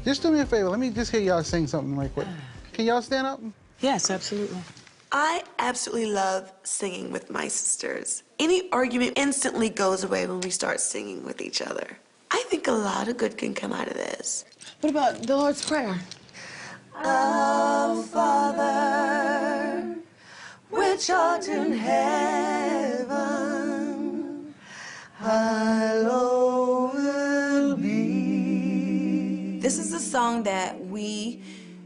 Just do me a favor. Let me just hear y'all sing something right quick. Can y'all stand up? Yes, absolutely. I absolutely love singing with my sisters. Any argument instantly goes away when we start singing with each other. I think a lot of good can come out of this. What about the Lord's Prayer? Our Father, which art in heaven, hallowed be. This is a song that we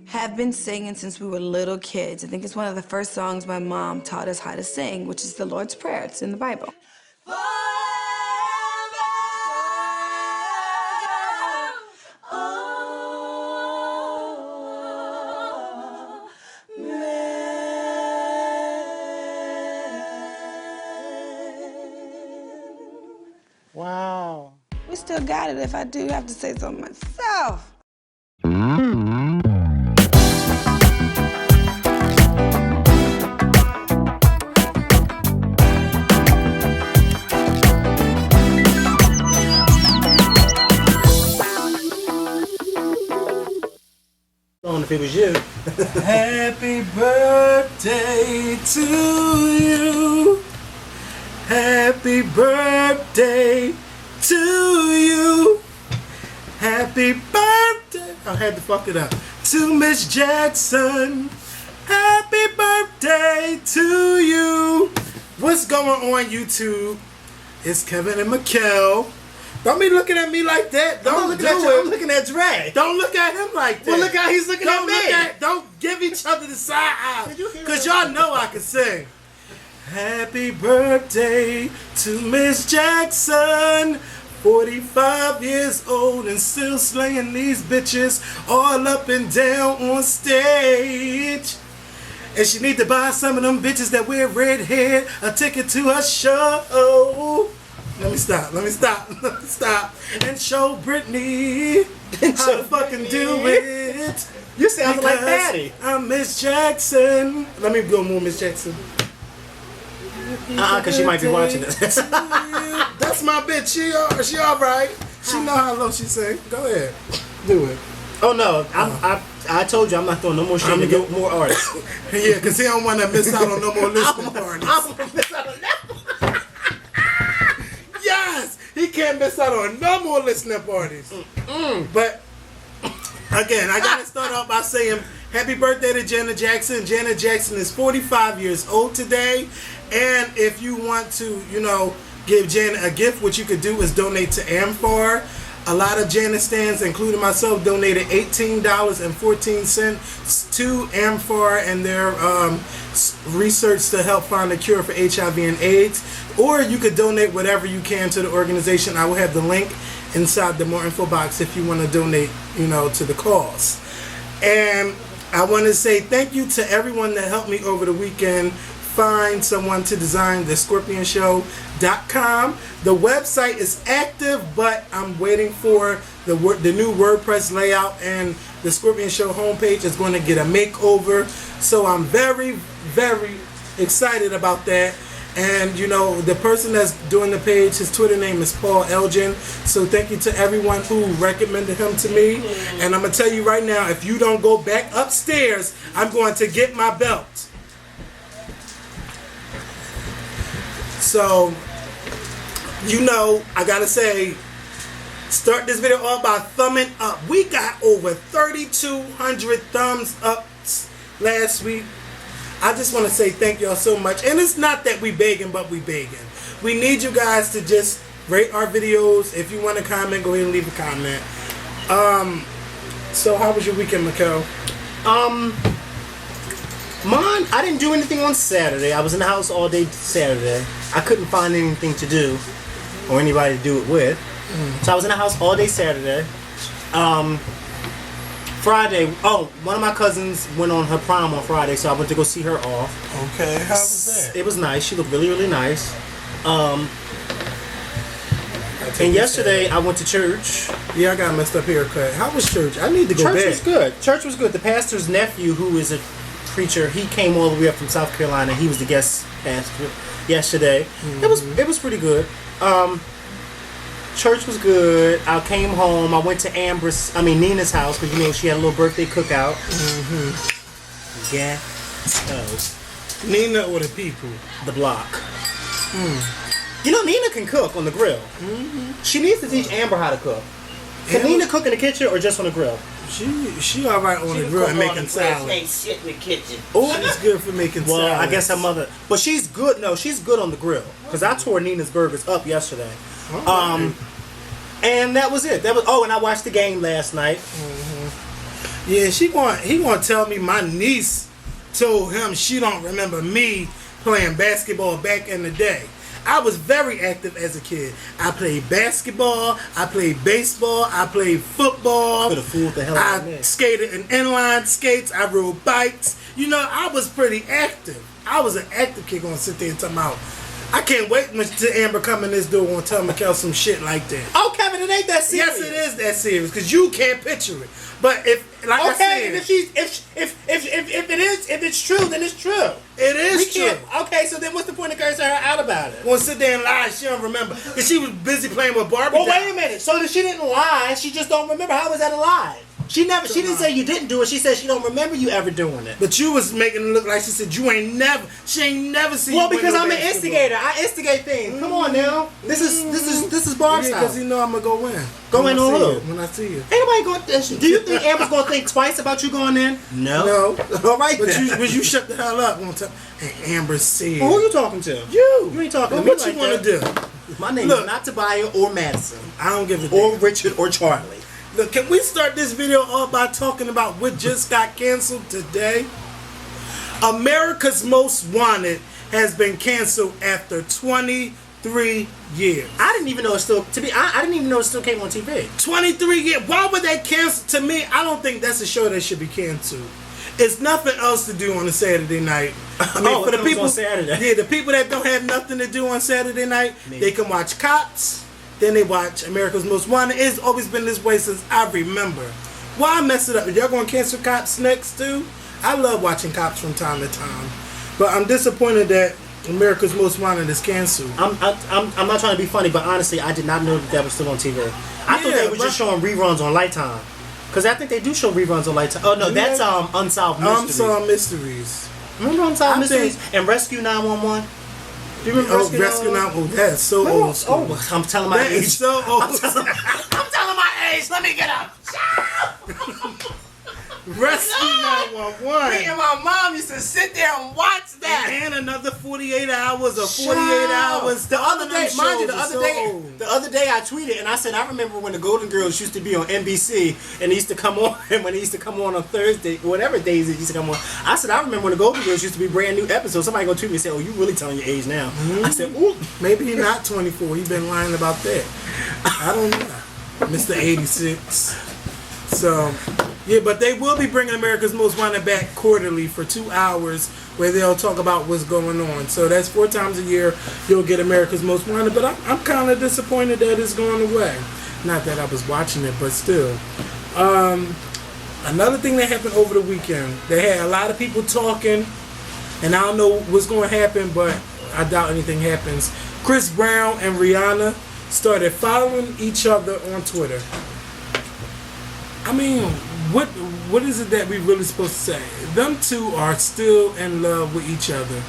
have been singing since we were little kids. I think it's one of the first songs my mom taught us how to sing, which is the Lord's Prayer. It's in the Bible. Wow. We still got it if I do have to say so myself. If it was you. Happy birthday to you. Happy birthday to you. Happy birthday. I had to fuck it up. To Miss Jackson. Happy birthday to you. What's going on YouTube? It's Kevin and Mikkel. Don't be looking at me like that. Don't do it. I'm looking at Dre. Don't look at him like that. Well, look how he's looking at me. Don't give each other the side eye. Because y'all know I can sing. Happy birthday to Miss Jackson. 45 years old and still slaying these bitches all up and down on stage. And she need to buy some of them bitches that wear red hair a ticket to her show. Let me stop. And show Britney how to fucking do it. You sound like Patty. I'm Miss Jackson. Let me go more Miss Jackson. Because she might be watching this. That's my bitch. She all right. She know how low she sing. Go ahead. Do it. Oh, no. I told you I'm not doing no more shit to get more artists. Yeah, because he don't want to miss out on no more listening parties. I'm going to miss out on that one. Yes! He can't miss out on no more listening parties. But, again, I got to start off by saying happy birthday to Janet Jackson. Janet Jackson is 45 years old today. And if you want to, give Janet a gift, what you could do is donate to AmFAR. A lot of Janet stands, including myself, donated $18.14 to AmFAR and their research to help find a cure for HIV and AIDS. Or you could donate whatever you can to the organization. I will have the link inside the more info box if you want to donate, to the cause. And I want to say thank you to everyone that helped me over the weekend find someone to design the scorpionshow.com. The website is active, but I'm waiting for the new WordPress layout, and the Scorpion Show homepage is going to get a makeover. So I'm very, very excited about that. And the person that's doing the page, his Twitter name is Paul Elgin. So thank you to everyone who recommended him to me. And I'm going to tell you right now, if you don't go back upstairs, I'm going to get my belt. So, I gotta say, start this video off by thumbing up. We got over 3,200 thumbs up last week. I just want to say thank y'all so much. And it's not that we begging, but we begging. We need you guys to just rate our videos. If you want to comment, go ahead and leave a comment. So how was your weekend, Mikkel? Mine, I didn't do anything on Saturday. I was in the house all day Saturday. I couldn't find anything to do or anybody to do it with. So I was in the house all day Saturday. Friday, one of my cousins went on her prom on Friday, so I went to go see her off. Okay, how was that? It was nice. She looked really, really nice. And yesterday I went to church. Yeah, I got a messed up haircut. How was church? I need to go back. Church was good. Church was good. The pastor's nephew, who is a preacher, he came all the way up from South Carolina. He was the guest pastor yesterday. It was pretty good. church was good. I came home. I went to Nina's house because, you know, she had a little birthday cookout. Mm-hmm. Yeah. So, Nina or the people? The block. You know, Nina can cook on the grill. Mm-hmm. She needs to teach Amber how to cook. Can Nina cook in the kitchen or just on the grill? She all right on the grill and making salads. Ain't sit in the kitchen. Oh, she's good for making salads. Well, I guess her mother, but she's good. No, she's good on the grill because I tore Nina's burgers up yesterday. And that was it. And I watched the game last night. Mm-hmm. Yeah, he gonna tell me my niece told him she don't remember me playing basketball back in the day. I was very active as a kid. I played basketball, I played baseball, I played football. Could have fooled the hell out of me. I skated in inline skates, I rode bikes. You know, I was pretty active. I was an active kid gonna sit there and tell me out. I can't wait until Amber come in this door and tell Mikkel some shit like that. Oh, Kevin, it ain't that serious. Yes, it is that serious because you can't picture it. But if, like I said, if it's true, then it's true. It is true. Okay, so then what's the point of cursing her out about it? Won't sit there and lie. She don't remember because she was busy playing with Barbie. Well, wait a minute. So she didn't lie. She just don't remember. How was that a lie? She didn't say you didn't do it. She said she don't remember you ever doing it. But you was making it look like she said she ain't never seen. Well, because I'm an instigator. I instigate things. Come on now. This is bar style. Because you know I'm gonna go in. Go in on who? When I see you. Ain't nobody going. Do you think Amber's gonna think twice about you going in? No. All right. But you shut the hell up one time. Hey, Amber said. Well, who you talking to? You. You ain't talking to me. What like you want to do? My name is not Tobiah or Madison. I don't give a or Richard or Charlie. Look, can we start this video off by talking about what just got canceled today? America's Most Wanted has been canceled after 23 years. I didn't even know it still I didn't even know it still came on TV. 23 years. Why would they cancel? To me, I don't think that's a show that should be canceled. It's nothing else to do on a Saturday night. I mean, for the people on Saturday. Yeah, the people that don't have nothing to do on Saturday night, they can watch Cops. Then they watch America's Most Wanted. It's always been this way since I remember. Why mess it up? Are y'all gonna cancel Cops next too? I love watching Cops from time to time, but I'm disappointed that America's Most Wanted is canceled. I'm not trying to be funny, but honestly, I did not know that was still on TV. I thought they were just showing reruns on Lifetime, because I think they do show reruns on Lifetime. Oh no, that's Unsolved Mysteries. Unsolved Mysteries. Remember Unsolved Mysteries and Rescue 911? Do you remember Rescue 911? That's so old school. Oh, I'm telling my age. That is so old. I'm telling my age. Let me get up. Rescue 911. Me and my mom used to sit there and watch that. And another 48 hours or 48 hours. The other day, mind you, the other day I tweeted and I said I remember when the Golden Girls used to be on NBC and they used to come on, and when they used to come on Thursday, whatever days it used to come on, I said I remember when the Golden Girls used to be brand new episodes. Somebody gonna tweet me and say, "Oh, you really telling your age now?" Mm-hmm. I said, "Ooh, maybe he's not 24. He's been lying about that." I don't know, Mr. 86. So. Yeah, but they will be bringing America's Most Wanted back quarterly for 2 hours where they'll talk about what's going on. So that's 4 times a year you'll get America's Most Wanted. But I'm kind of disappointed that it's going away. Not that I was watching it, but still. Another thing that happened over the weekend, they had a lot of people talking, and I don't know what's going to happen, but I doubt anything happens. Chris Brown and Rihanna started following each other on Twitter. I mean, what is it that we really supposed to say? Them two are still in love with each other.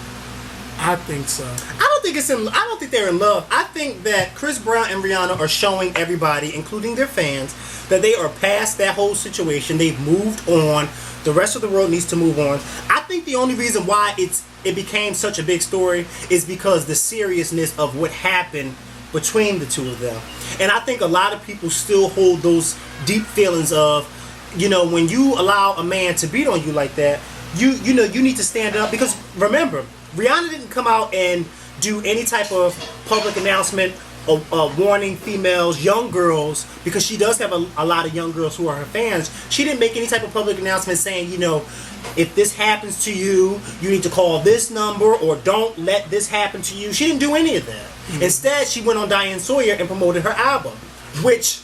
I think so. I don't think they're in love. I think that Chris Brown and Rihanna are showing everybody, including their fans, that they are past that whole situation. They've moved on. The rest of the world needs to move on. I think the only reason why it became such a big story is because the seriousness of what happened between the two of them. And I think a lot of people still hold those deep feelings of, you know, when you allow a man to beat on you like that, you know you need to stand up. Because remember, Rihanna didn't come out and do any type of public announcement or warning females, young girls, because she does have a lot of young girls who are her fans. She didn't make any type of public announcement saying, you know, if this happens to you, you need to call this number, or don't let this happen to you. She didn't do any of that. Mm-hmm. Instead, she went on Diane Sawyer and promoted her album, which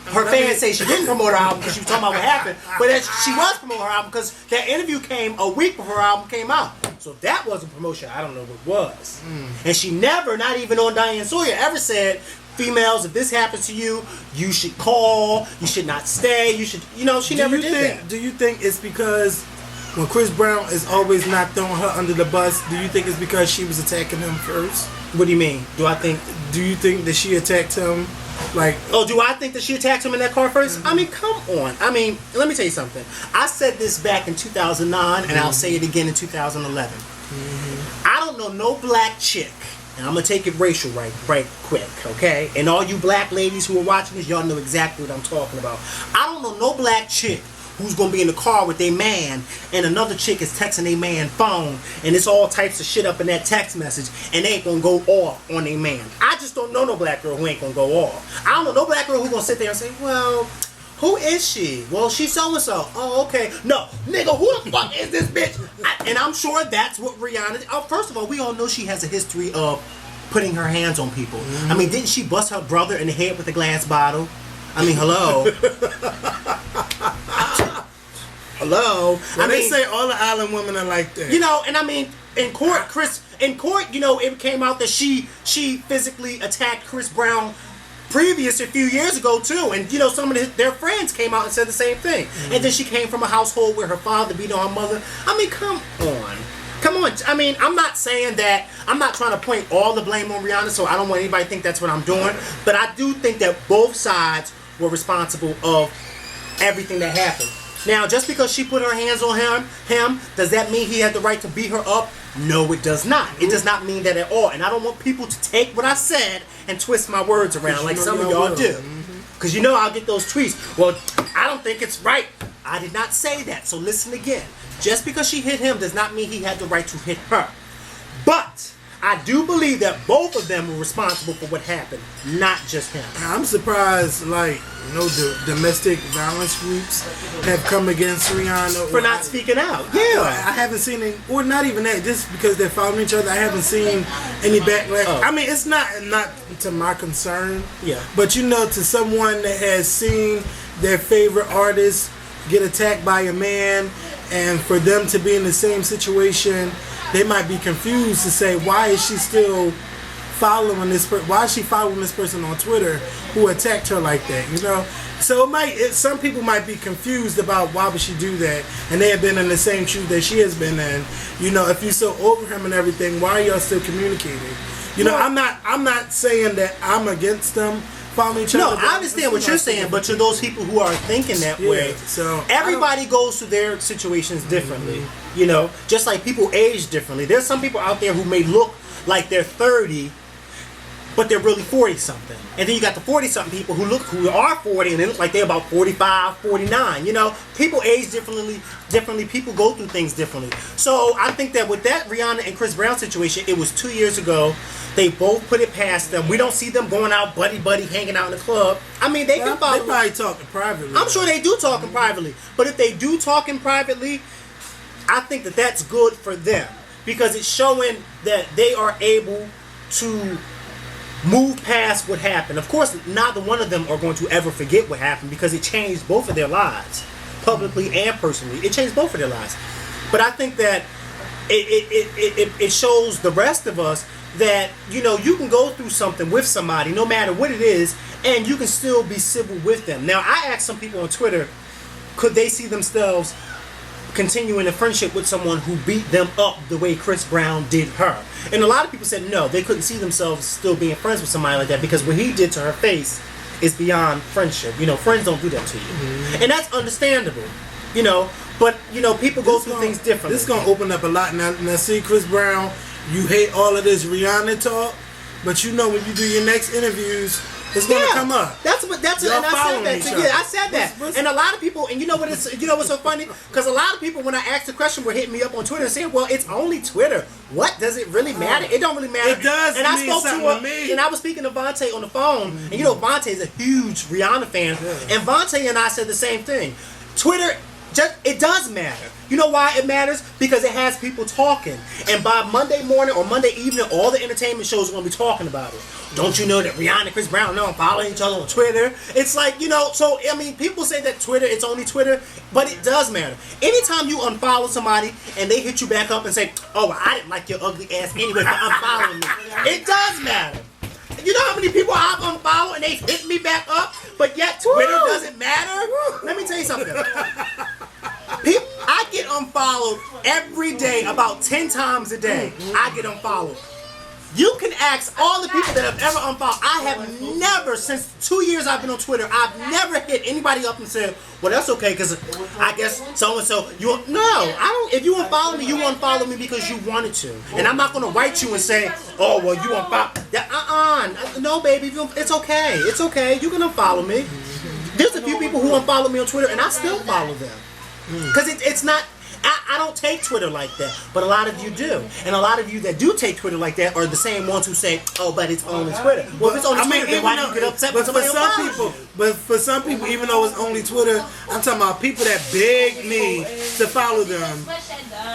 her fans say she didn't promote her album because she was talking about what happened, but that she was promoting her album because that interview came a week before her album came out. So if that wasn't promotion, I don't know what was. And she never, not even on Diane Sawyer, ever said females, if this happens to you, you should call. You should not stay. You should, she never did that. Do you think it's because when Chris Brown is always not throwing her under the bus, do you think it's because she was attacking him first? What do you mean? Do you think that she attacked him? Do I think that she attacked him in that car first? Mm-hmm. I mean, come on. I mean, let me tell you something. I said this back in 2009, and I'll say it again in 2011. Mm-hmm. I don't know no black chick, and I'm going to take it racial right quick, okay? And all you black ladies who are watching this, y'all know exactly what I'm talking about. I don't know no black chick who's going to be in the car with a man, and another chick is texting a man phone, and it's all types of shit up in that text message, and they ain't going to go off on a man. I just don't know no black girl who ain't going to go off. I don't know no black girl who's going to sit there and say, well, who is she? Well, she's so-and-so. Oh, okay. No, nigga, who the fuck is this bitch? And I'm sure that's what Rihanna... first of all, we all know she has a history of putting her hands on people. Mm-hmm. I mean, didn't she bust her brother in the head with a glass bottle? I mean, hello. Hello. Well, they say all the island women are like that. And I mean, in court, it came out that she physically attacked Chris Brown a few years ago too, and some of their friends came out and said the same thing. Mm-hmm. And then she came from a household where her father beat on her mother. I mean, come on. I mean, I'm not saying that. I'm not trying to point all the blame on Rihanna, so I don't want anybody to think that's what I'm doing. But I do think that both sides were responsible of everything that happened. Now, just because she put her hands on him, does that mean he had the right to beat her up? No, it does not. It does not mean that at all. And I don't want people to take what I said and twist my words around like some of y'all do. Because I'll get those tweets. Well, I don't think it's right. I did not say that. So listen again. Just because she hit him does not mean he had the right to hit her. But I do believe that both of them were responsible for what happened, not just him. I'm surprised, the domestic violence groups have come against Rihanna for not speaking out. Yeah, I haven't seen any, or not even that. Just because they're following each other, I haven't seen any backlash. Oh. I mean, it's not to my concern. Yeah, but to someone that has seen their favorite artist get attacked by a man, and for them to be in the same situation, they might be confused to say, why is she still following this person? Why is she following this person on Twitter who attacked her like that? So some people might be confused about why would she do that, and they have been in the same shoes that she has been in. If you're so over him and everything, why are y'all still communicating? I'm not saying that I'm against them following each other. No, I understand what you're saying, but to those people who are thinking that way, so everybody goes through their situations differently. Mm-hmm. Just like people age differently. There's some people out there who may look like they're 30, but they're really 40-something. And then you got the 40-something people who are 40 and they look like they're about 45, 49. People age differently. People go through things differently. So I think that with that Rihanna and Chris Brown situation, it was 2 years ago. They both put it past them. We don't see them going out buddy, hanging out in the club. I mean, they can follow. They probably talking privately. I'm sure they do talking privately. But if they do talking privately, I think that that's good for them. Because it's showing that they are able to move past what happened. Of course, neither one of them are going to ever forget what happened because it changed both of their lives, publicly and personally. It changed both of their lives. But I think that it shows the rest of us that, you can go through something with somebody, no matter what it is, and you can still be civil with them. Now, I asked some people on Twitter, could they see themselves continuing a friendship with someone who beat them up the way Chris Brown did her? And a lot of people said no, they couldn't see themselves still being friends with somebody like that because what he did to her face is beyond friendship. Friends don't do that to you. Mm-hmm. And that's understandable, but, people go through things differently. This is going to open up a lot. Now, see, Chris Brown, you hate all of this Rihanna talk, but when you do your next interviews, it's going to come up. And I said that too. Yeah, I said that. And a lot of people, and what's so funny? Because a lot of people, when I asked the question, were hitting me up on Twitter and saying, well, it's only Twitter. What does it really matter? It don't really matter. It does and I mean spoke something to me. And I was speaking to Vontae on the phone, and Vontae is a huge Rihanna fan, and Vontae and I said the same thing. Twitter, it does matter. You know why it matters? Because it has people talking. And by Monday morning or Monday evening, all the entertainment shows are going to be talking about it. Don't you know that Rihanna and Chris Brown are following each other on Twitter? It's like, so, I mean, people say that Twitter, it's only Twitter, but it does matter. Anytime you unfollow somebody and they hit you back up and say, oh, I didn't like your ugly ass anyway for unfollowing me. It does matter. You know how many people I've unfollowed and they hit me back up, but yet Twitter doesn't matter? Let me tell you something. I get unfollowed every day, about 10 times a day. I get unfollowed. You can ask all the people that have ever unfollowed. I have never, since 2 years I've been on Twitter, I've never hit anybody up and said, well, that's okay, because I guess so-and-so, no, I don't. If you unfollow me, you unfollow me because you wanted to. And I'm not going to write you and say, oh, well, you unfollow. No, baby, it's okay. It's okay. You can unfollow me. There's a few people who unfollow me on Twitter, and I still follow them. Because it's not... I don't take Twitter like that, but a lot of you do. And a lot of you that do take Twitter like that are the same ones who say, oh, but it's only Twitter. Well, if it's only Twitter, then why do you get upset when somebody unfollows you? But for some people, even though it's only Twitter, I'm talking about people that beg me to follow them.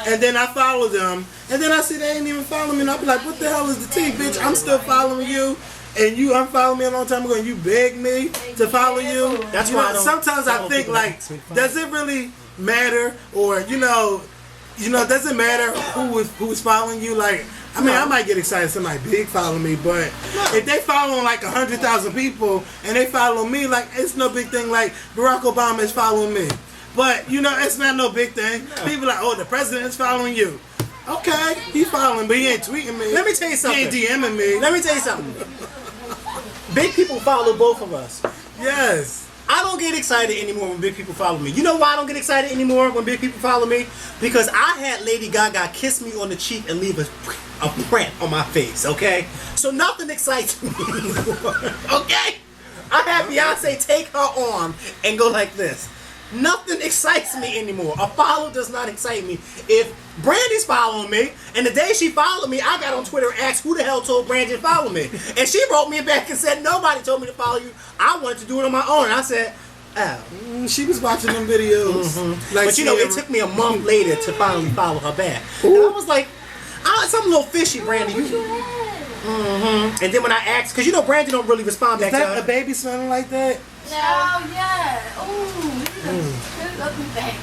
And then I follow them, and then I see they ain't even following me, and I'll be like, what the hell is the tea, bitch? I'm still following you. And you unfollowed me a long time ago, and you begged me to follow you. That's why sometimes I think, like, does it really matter? Or does it matter who's following you? Like, I mean, I might get excited if somebody big follow me, but if they following like 100,000 people and they follow me, like, it's no big thing. Like Barack Obama is following me, but it's not no big thing. People like, oh, the president is following you. Okay, he's following, but he ain't tweeting me. Let me tell you something. He ain't DMing me. Let me tell you something. Big people follow both of us. Yes. I don't get excited anymore when big people follow me. You know why I don't get excited anymore when big people follow me? Because I had Lady Gaga kiss me on the cheek and leave a print on my face, okay? So nothing excites me anymore, okay? I had Beyonce take her arm and go like this. Nothing excites me anymore. A follow does not excite me. If Brandy's following me, and the day she followed me, I got on Twitter and asked who the hell told Brandy to follow me. And she wrote me back and said, nobody told me to follow you. I wanted to do it on my own. And I said, oh. She was watching them videos. Like, but it took me a month later to finally follow her back. And I was like, something a little fishy, Brandy. And then when I asked, because Brandy don't really respond back to her. Is that a baby smelling like that? No, yeah. Ooh, looking back.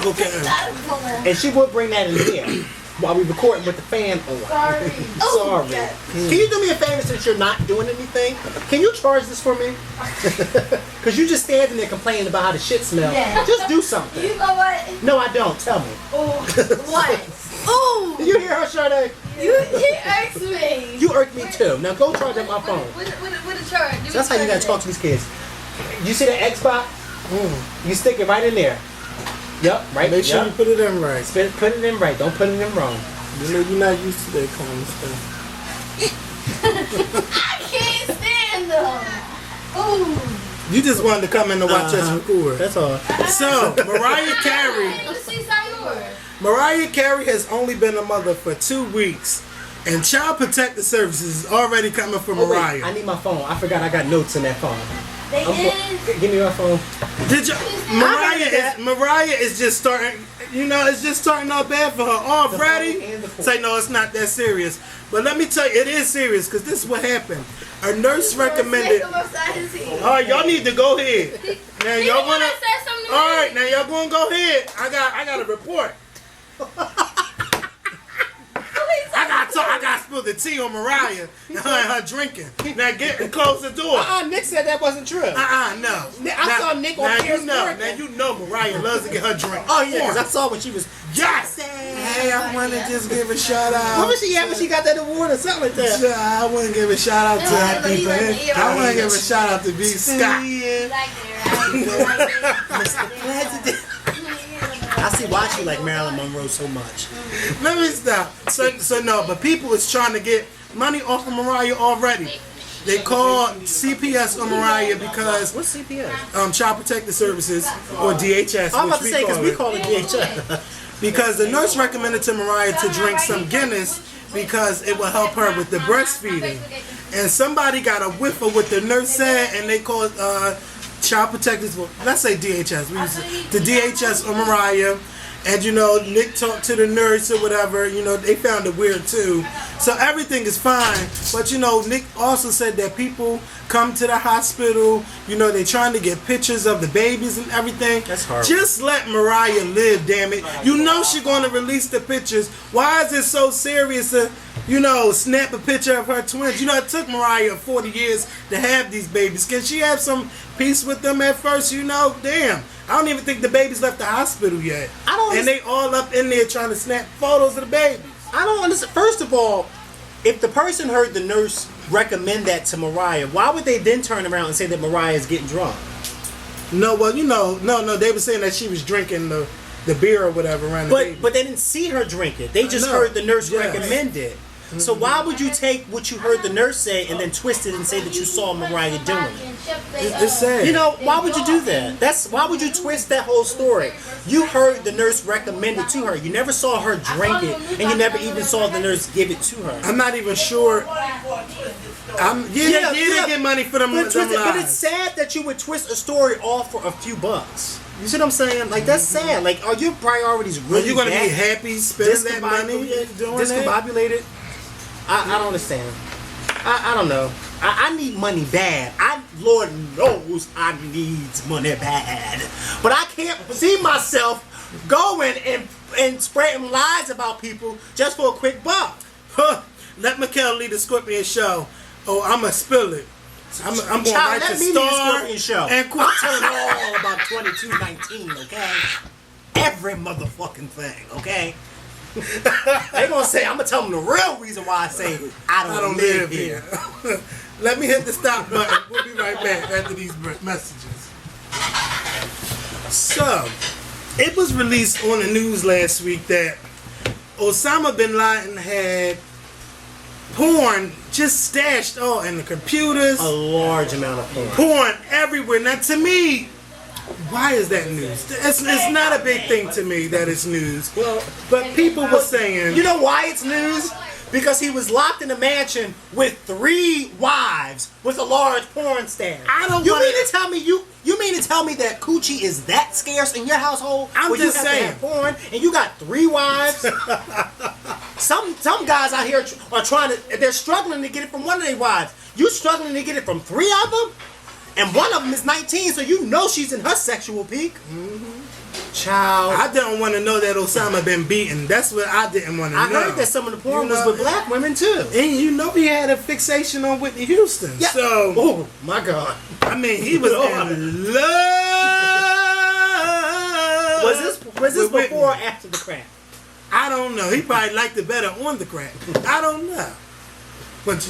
Okay. And she would bring that in here while we recording with the fan on. Sorry. Sorry. Yes. Can you do me a favor since you're not doing anything? Can you charge this for me? Because you just standing there complaining about how the shit smells. Yeah. Just do something. You know what? No, I don't. Tell me. Oh, what? Ooh. Did you hear her, Sade? He irks me. You irk me too. Now go charge up my phone. With a charge. So that's how you gotta talk to these kids. You see the Xbox? You stick it right in there. Yep, right. Make sure you put it in right. Put it in right. Don't put it in wrong. You're not used to that kind of stuff. I can't stand them. Ooh. You just wanted to come in to watch us record. That's all. So, Mariah Carey has only been a mother for 2 weeks, and Child Protective Services is already coming for Mariah. Wait, I need my phone. I forgot I got notes in that phone. Give me my phone. Mariah is just starting, it's just starting out bad for her already. Say, no, it's not that serious. But let me tell you, it is serious, because this is what happened. A nurse recommended. Alright, y'all need to go ahead. Now y'all wanna. Alright, now y'all gonna go ahead. I got a report. I got to spill the tea on Mariah and her drinking. Now close the door. Nick said that wasn't true. No. I saw Nick on Pierce. Now you know Mariah loves to get her drink. Oh yeah, because I saw when she was. Yes. Hey, I want to just give a shout out. What was she at when she got that award or something like that? I want to give a shout out to people. I want to give a shout out to B. Scott. Mr. President. I see why she like Marilyn Monroe so much. Let me stop. So no, but people is trying to get money off of Mariah already. They called CPS on Mariah because what's CPS? Child Protective Services, or DHS. I'm about to say because we call it DHS. Because the nurse recommended to Mariah to drink some Guinness because it will help her with the breastfeeding. And somebody got a whiff of what the nurse said, and they called Child Protectors, let's say DHS. We use the DHS on Mariah. And Nick talked to the nurse or whatever, they found it weird too. So everything is fine. But Nick also said that people come to the hospital, they're trying to get pictures of the babies and everything. That's horrible. Just let Mariah live, damn it. She's gonna release the pictures. Why is it so serious to snap a picture of her twins. It took Mariah 40 years to have these babies. Can she have some peace with them at first? Damn. I don't even think the babies left the hospital yet. And they all up in there trying to snap photos of the babies. I don't understand. First of all, if the person heard the nurse recommend that to Mariah, why would they then turn around and say that Mariah is getting drunk? No, well, no, they were saying that she was drinking the beer or whatever around the baby. But they didn't see her drink it. They just heard the nurse recommend it. Mm-hmm. So why would you take what you heard the nurse say and then twist it and say that you saw Mariah doing it? It's sad. Why would you do that? Why would you twist that whole story? You heard the nurse recommend it to her. You never saw her drink it, and you never even saw the nurse give it to her. I'm not even sure. They get money for them. But it's sad that you would twist a story off for a few bucks. You see what I'm saying? Like, that's sad. Like, are your priorities really? Are you going to be happy spending that money doing discombobulated? I don't understand. I don't know. I need money bad. Lord knows I needs money bad. But I can't see myself going and spreading lies about people just for a quick buck. Let Mikkel lead the Scorpion show. Oh, I'm going to spill it. I'm going right to Star show. And I'm telling all about 2219, okay? Every motherfucking thing, okay? They gonna say, I'm gonna tell them the real reason why I say I don't live here. Let me hit the stop button. We'll be right back after these messages. So, it was released on the news last week that Osama bin Laden had porn just stashed all in the computers. A large amount of porn. Porn everywhere. Now, to me, why is that news? It's not a big thing to me that it's news. Well, but people were saying... You know why it's news? Because he was locked in a mansion with 3 wives with a large porn stash. You mean to tell me that coochie is that scarce in your household? I'm where just you have saying. to have porn and you got 3 wives? Some guys out here are they're struggling to get it from one of their wives. You struggling to get it from 3 of them? And one of them is 19, so you know she's in her sexual peak. Mm-hmm. Child. I didn't want to know that Osama been beaten. That's what I didn't want to know. I heard that some of the porn was with black women, too. And he had a fixation on Whitney Houston. Yeah. So, oh, my God. I mean, he was in love. Was this before or after the crack? I don't know. He probably liked it better on the crack. I don't know. But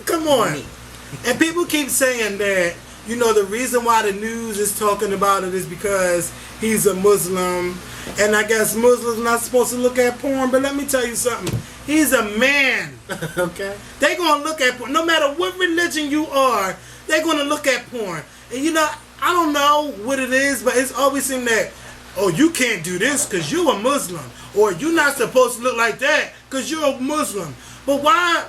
come on. And people keep saying that, the reason why the news is talking about it is because he's a Muslim. And I guess Muslims not supposed to look at porn. But let me tell you something. He's a man. Okay. They're going to look at porn. No matter what religion you are, they're going to look at porn. And I don't know what it is, but it's always seemed that, oh, you can't do this because you're a Muslim. Or you're not supposed to look like that because you're a Muslim. But why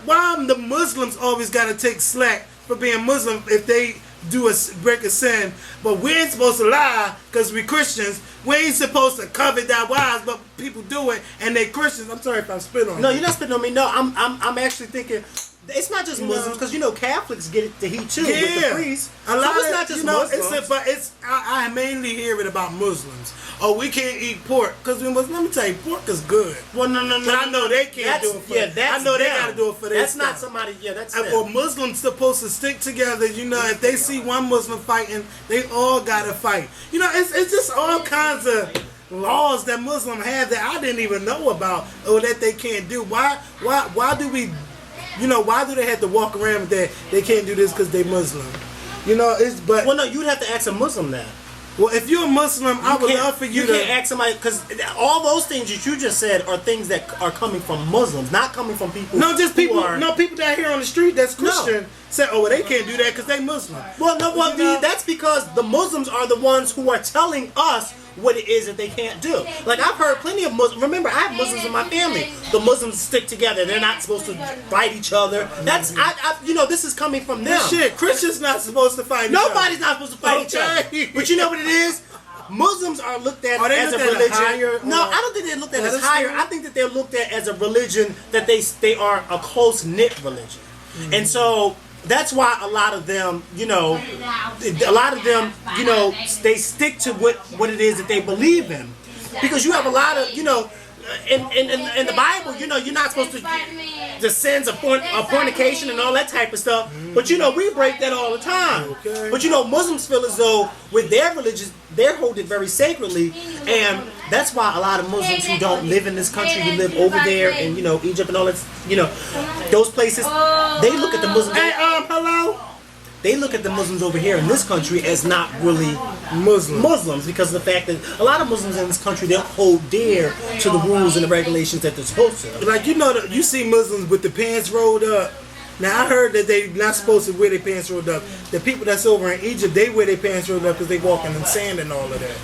the Muslims always got to take slack for being Muslim if they break a sin? But we ain't supposed to lie because we Christians. We ain't supposed to covet our wives, but people do it and they Christians. I'm sorry if I'm spitting on you. No, you're not spitting on me. No, I'm actually thinking it's not just Muslims because Catholics get it the heat too with the priests. A lot so it's not just Muslims. I mainly hear it about Muslims. Oh, we can't eat pork because let me tell you, pork is good. Well, no. But I know they can't do it for. I know they got to do it for their That's stuff. not somebody. Yeah, that's. Well, Muslims supposed to stick together. If they see one Muslim fighting, they all gotta fight. It's just all kinds of laws that Muslims have that I didn't even know about or that they can't do. Why do we? Why do they have to walk around with that they can't do this because they Muslim? Well, no, you'd have to ask a Muslim that. Well, if you're a Muslim, I would love for you to... You can't ask somebody, because all those things that you just said are things that are coming from Muslims, not coming from people. No, just people. People down here on the street that's Christian say, "Oh, well, they can't do that because they Muslim." Well, no, that's because the Muslims are the ones who are telling us what it is that they can't do. Like, I've heard plenty of Muslims. Remember, I have Muslims in my family. The Muslims stick together. They're not supposed to fight each other. That's, this is coming from them. Shit, Christians not supposed to fight each other. Nobody's not supposed to fight each other. But you know what it is? Muslims are looked at as a religion. No, I don't think they're looked at as higher. I think that they're looked at as a religion that they are a close-knit religion. Mm-hmm. And so that's why a lot of them, they stick to what it is that they believe in. Because you have a lot of, in the Bible, you know, you're not supposed to the sins of fornication and all that type of stuff. But you know, we break that all the time. Okay. But you know, Muslims feel as though with their religion, they hold it very sacredly, and that's why a lot of Muslims who don't live in this country, who live over there in, you know, Egypt and all that, you know, those places, they look at the Muslims. Hey, hello? They look at the Muslims over here in this country as not really Muslims because of the fact that a lot of Muslims in this country, they don't hold dear to the rules and the regulations that they're supposed to. Like, you know, you see Muslims with the pants rolled up. Now, I heard that they not supposed to wear their pants rolled up. The people that's over in Egypt, they wear their pants rolled up because they walking in sand and all of that.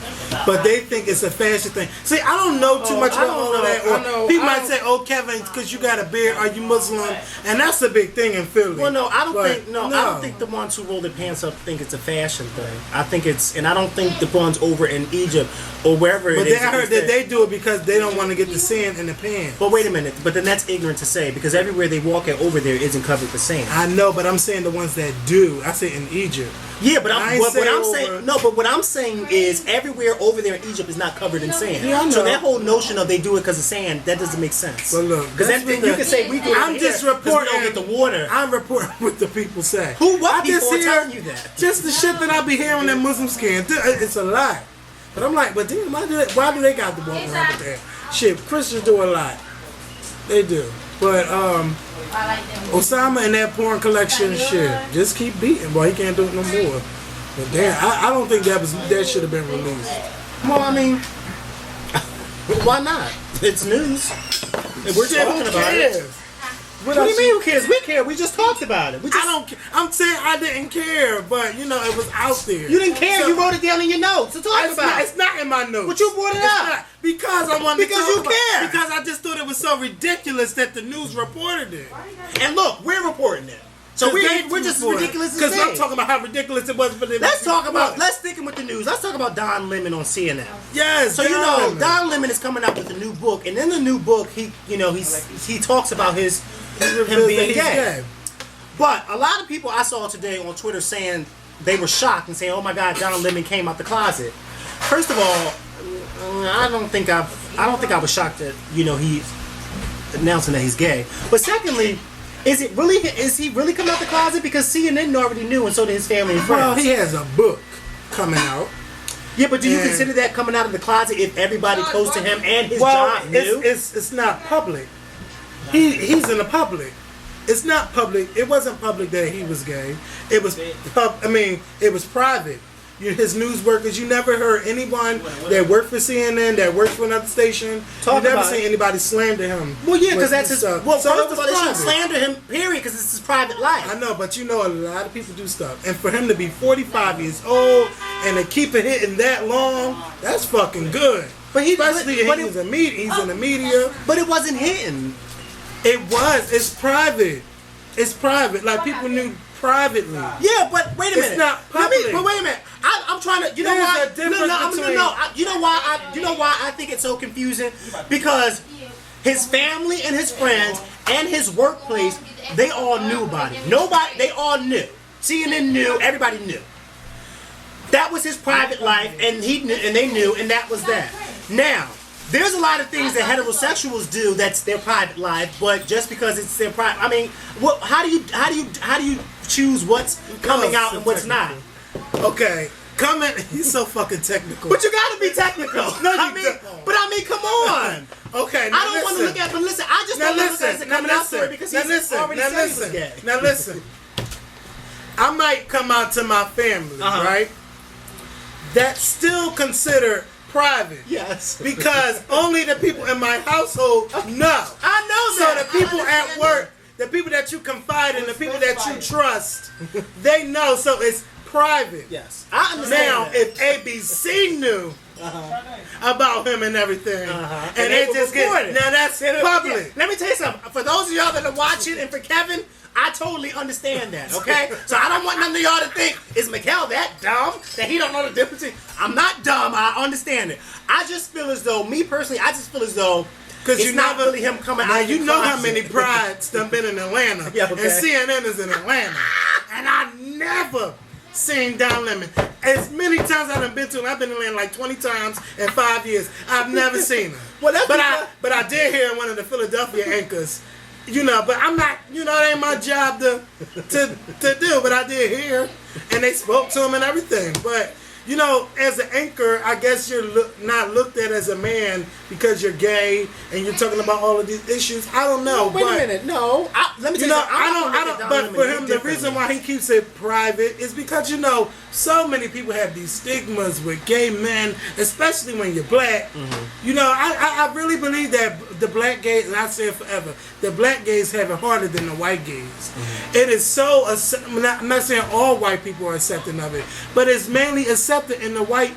But they think it's a fashion thing. See, I don't know too much about all of that. Or people might say, "Oh, Kevin, because you got a beard, are you Muslim?" And that's a big thing in Philly. Well, no, I don't think the ones who roll their pants up think it's a fashion thing. I think it's, and I don't think the ones over in Egypt or wherever it is. But I heard that they do it because they don't want to get the sand in the pants. But wait a minute, but then that's ignorant to say because everywhere they walk at over there isn't covered with sand. I know, but I'm saying the ones that do. I say in Egypt. Yeah, but what I'm saying is everywhere over there in Egypt is not covered in sand. Yeah, I know. So that whole notion of they do it because of sand, that doesn't make sense. But look, because then you can say we do it. I'm just reporting. We don't get the water. I'm reporting what the people say. What I people just are hear telling you that? Just the shit that I be hearing that Muslims can. It's a lie. But I'm like, but damn, why do they got to walk around with that? Shit, Christians do a lot. They do. But Osama and that porn collection shit, just keep beating. Boy, he can't do it no more. But damn, I don't think that should have been released. Well, I mean, why not? It's news. And we're talking about it. What do you mean who cares? We care. We just talked about it. I don't. I'm saying I didn't care, but you know it was out there. You didn't care. So, you wrote it down in your notes. So talk about it. It's not in my notes. But you brought it up. Not, because I wanted because to you talk care. Because I just thought it was so ridiculous that the news reported it. And look, we're reporting it. So we're just as ridiculous as because I'm talking about how ridiculous it was for them. Let's stick with the news. Let's talk about Don Lemon on CNN. Yes. So Don Lemon is coming out with a new book, and in the new book, he talks about him being gay. But a lot of people I saw today on Twitter saying they were shocked and saying, "Oh my God, Don Lemon came out the closet." First of all, I don't think I was shocked that he's announcing that he's gay. But secondly, is he really coming out the closet? Because CNN already knew, and so did his family and friends. Well, he has a book coming out. Yeah, but do you consider that coming out of the closet if everybody close to him and his job knew? It's not public. He's in the public. It's not public. It wasn't public that he was gay. It was it was private. His news workers, you never heard anyone that worked for CNN, that worked for another station, you never seen anybody slander him. Well, yeah, because that's his. Well, so first of all, they shouldn't slander him, period, because it's his private life. I know, but a lot of people do stuff. And for him to be 45 years old and to keep it hitting that long, that's fucking good. But he's in the media. But it wasn't hitting. It was. It's private. It's private. Like, people knew privately. Yeah, but wait a minute. It's not public. But wait a minute. I'm trying to. You know why? You know why I think it's so confusing? Because his family and his friends and his workplace, they all knew about it. They all knew. CNN knew. Everybody knew. That was his private life, and he knew, and they knew, and that was that. Now, there's a lot of things that heterosexuals do that's their private life, but just because it's their private, I mean, how do you choose what's coming out and what's not? Okay, he's so fucking technical. But you gotta be technical. I mean, come on. Okay, I don't want to look at, but listen, I just don't look at it coming out for it because he's already said he's gay. Now listen, I might come out to my family, right? That's still considered private. Yes. Because only the people in my household know. I know that. So the people at work, the people that you confide in, the people that you trust, they know. So it's private. Yes. I understand. Now, if ABC knew about him and everything, and they just get it. Now that's public. Yeah. Let me tell you something. For those of y'all that are watching, and for Kevin, I totally understand that, okay? So I don't want none of y'all to think, is Mikhail that dumb that he don't know the difference? I'm not dumb. I understand it. I just feel as though, me personally, because it's not really him coming out. Now you know how many prides done been in Atlanta, yeah, okay. And CNN is in Atlanta, and I never seen Don Lemon. as many times I've been to him, I've been to Atlanta like 20 times in 5 years. I've never seen him. But I did hear one of the Philadelphia anchors. But I'm not. It ain't my job to do. But I did hear, and they spoke to him and everything. But as an anchor, I guess you're not looked at as a man because you're gay and you're talking about all of these issues. I don't know. Wait a minute. No, let me tell you. I don't. But for him, the reason why he keeps it private is because so many people have these stigmas with gay men, especially when you're black. Mm-hmm. I really believe that the black gays, and I say it forever, the black gays have it harder than the white gays. Mm-hmm. It is so. I'm not saying all white people are accepting of it, but it's mainly accepted in the white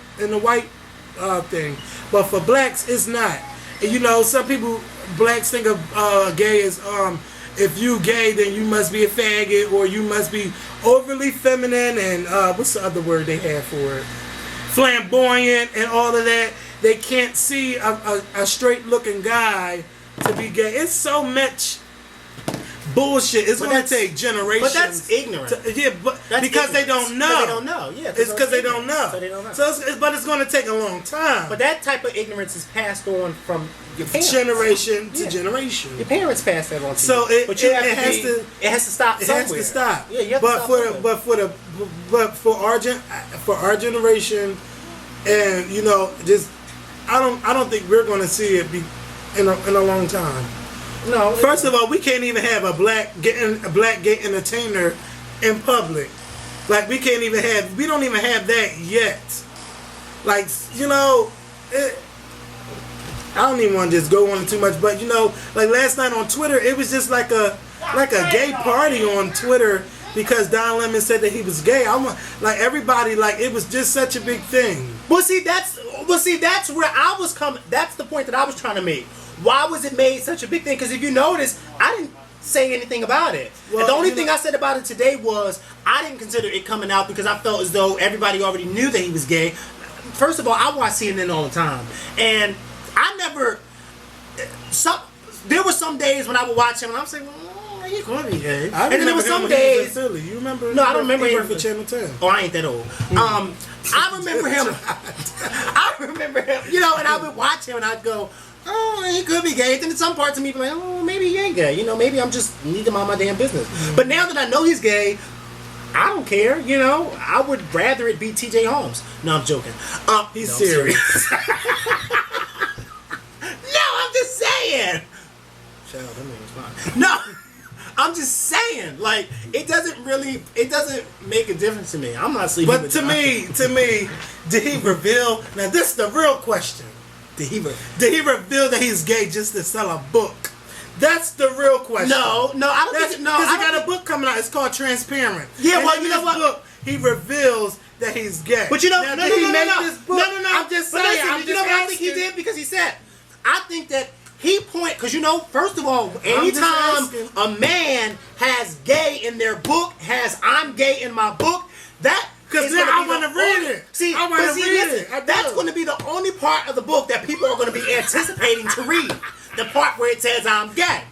thing. But for blacks, it's not. And, some people, blacks think of gay as if you gay, then you must be a faggot, or you must be overly feminine, and what's the other word they have for it? Flamboyant and all of that. They can't see a straight-looking guy to be gay. It's so much bullshit. It's going to take generations. But that's ignorant. Because they don't know. They don't know. Yeah, it's because they don't know. So they don't know. But it's going to take a long time. But that type of ignorance is passed on from your parents. Generation to generation. Your parents pass that on to you. So it has to stop. Somewhere. It has to stop. Yeah, you have to stop. For our generation, and just I don't think we're going to see it in a long time. No. First of all, we can't even have a black gay entertainer in public. Like we don't even have that yet. Like I don't even want to just go on too much, but like last night on Twitter, it was just like a gay party on Twitter because Don Lemon said that he was gay. Everybody, it was just such a big thing. That's where I was coming. That's the point that I was trying to make. Why was it made such a big thing? Because if you notice, I didn't say anything about it. Well, and the only thing I said about it today was I didn't consider it coming out because I felt as though everybody already knew that he was gay. First of all, I watch CNN all the time, and I never. There were some days when I would watch him, and I'm saying, he could be gay. And then there were some days. Philly. You remember? No, I don't remember him for Channel 10. Oh, I ain't that old. I remember him. I remember him. And I would watch him, and I'd go, oh, he could be gay. Then some parts of me be like, oh, maybe he ain't gay. Maybe I'm just need to mind my damn business. Mm-hmm. But now that I know he's gay, I don't care. I would rather it be T.J. Holmes. No, I'm joking. He's serious. No, I'm just saying. Shout out, that man was fine. No, I'm just saying. It doesn't make a difference to me. I'm not sleeping with to me, did he reveal? Now, this is the real question. Did he reveal that he's gay just to sell a book? That's the real question. No, I don't think. No, because he got a book coming out. It's called Transparent. Yeah, well, you know what? Book, he reveals that he's gay. But no. I'm just saying. Listen, what I think he did? Because he said, I think that he because first of all, anytime a man has gay in their book, has I'm gay in my book, that. Because then I want to read it. I want to read it. That's going to be the only part of the book that people are going to be anticipating to read. The part where it says I'm gay.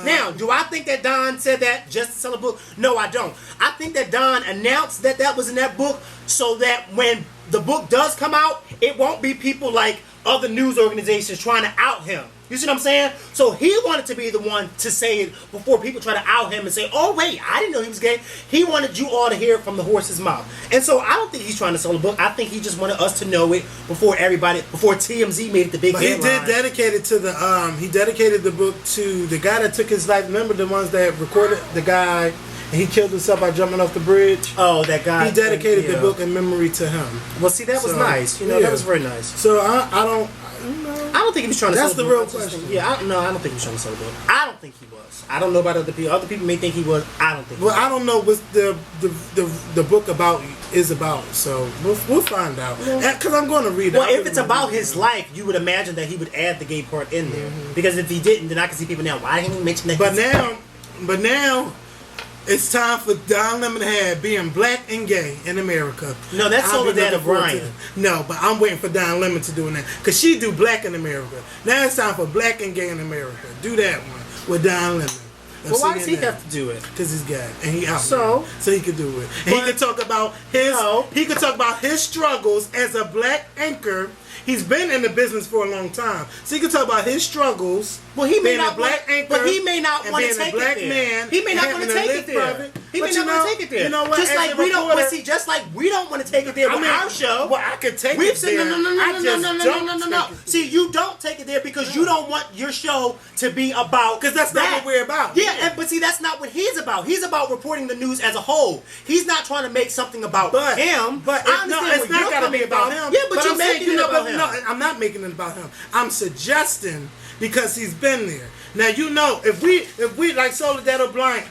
Now, do I think that Don said that just to sell a book? No, I don't. I think that Don announced that was in that book so that when the book does come out, it won't be people like other news organizations trying to out him. You see what I'm saying? So he wanted to be the one to say it before people try to out him and say, oh, wait, I didn't know he was gay. He wanted you all to hear it from the horse's mouth. And so I don't think he's trying to sell a book. I think he just wanted us to know it before TMZ made it the big headline. He did dedicate it to he dedicated the book to the guy that took his life. Remember the ones that recorded the guy and he killed himself by jumping off the bridge? Oh, that guy. He dedicated the book in memory to him. Well, see, that was nice. That was very nice. So I don't think he was trying to sell a book. That's the real question. I don't think he was trying to sell a book. I don't think he was. I don't know about other people. Other people may think he was. I don't think he was. I don't know what the book is about. So we'll find out. Because I'm going to read it. Well, if it's about his life, you would imagine that he would add the gay part in there. Mm-hmm. Because if he didn't, then I can see people now. Why didn't he mention that? But now, it's time for Don Lemon being black and gay in America. No, that's Soledad O'Brien. No, but I'm waiting for Don Lemon to do that. Because she do black in America. Now it's time for black and gay in America. Do that one with Don Lemon. of Well, why does he CNN. have to do it? Because he's gay and he out. So? So he could do it. And he But- could talk about his. No. He could talk about his struggles as a black anchor. He's been in the business for a long time, so he could talk about his struggles. Well, he may being not a black want, anchor, but he may not and want to being a take black it there. man. He may not and want to having take it live there. private. He But may you not want know- to take it there. You know what? Just As like a we don't. reporter- But see, just like we don't want to take it there with our show. Well, I could take We've it said there. no. I just don't No. take it See, you don't take it there because you don't want your show to be about. Because that's not what we're about. Yeah, but see, that's not what he's about. He's about reporting the news as a whole. He's not trying to make something about him. But I it's not understand where you're got to be coming about from. him. Yeah, but you're I'm saying, making it about him. No, I'm not making it about him. I'm suggesting because he's been there. Now you know if we like Soledad O'Brien,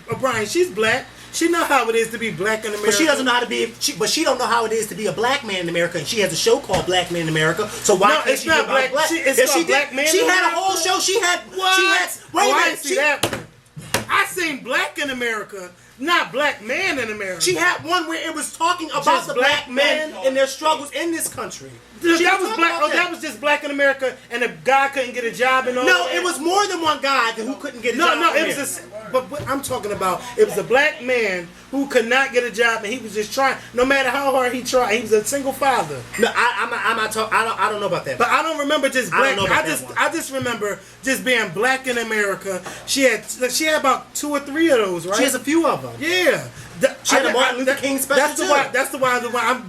she's black. She know how it is to be black in America. But she doesn't know how to be. But she don't know how it is to be a black man in America. And she has a show called Black Man in America. So why No, can't it's she not be about black. black? It's If called she Black did, Man she in had a America? whole show. She had. What? She had. Wait a I minute. didn't see that. I seen black in America, not black man in America. She had one where it was talking about Just the black black men men. and their struggles in this country. That She was talking black. about Oh, that was just black in America, and the guy couldn't get a job and all. No, that? it was more than one guy who couldn't get a No, job. no, in it was there. just. But I'm talking about it was a black man who could not get a job, and he was just trying. No matter how hard he tried, he was a single father. No, I'm not talking. I don't know about that. But I don't remember just I black. don't know about that one. I just remember just being black in America. She had about 2 or 3 of those, right? She has a few of them. Yeah. She had a Martin Luther King special That's the too. why. That's the why.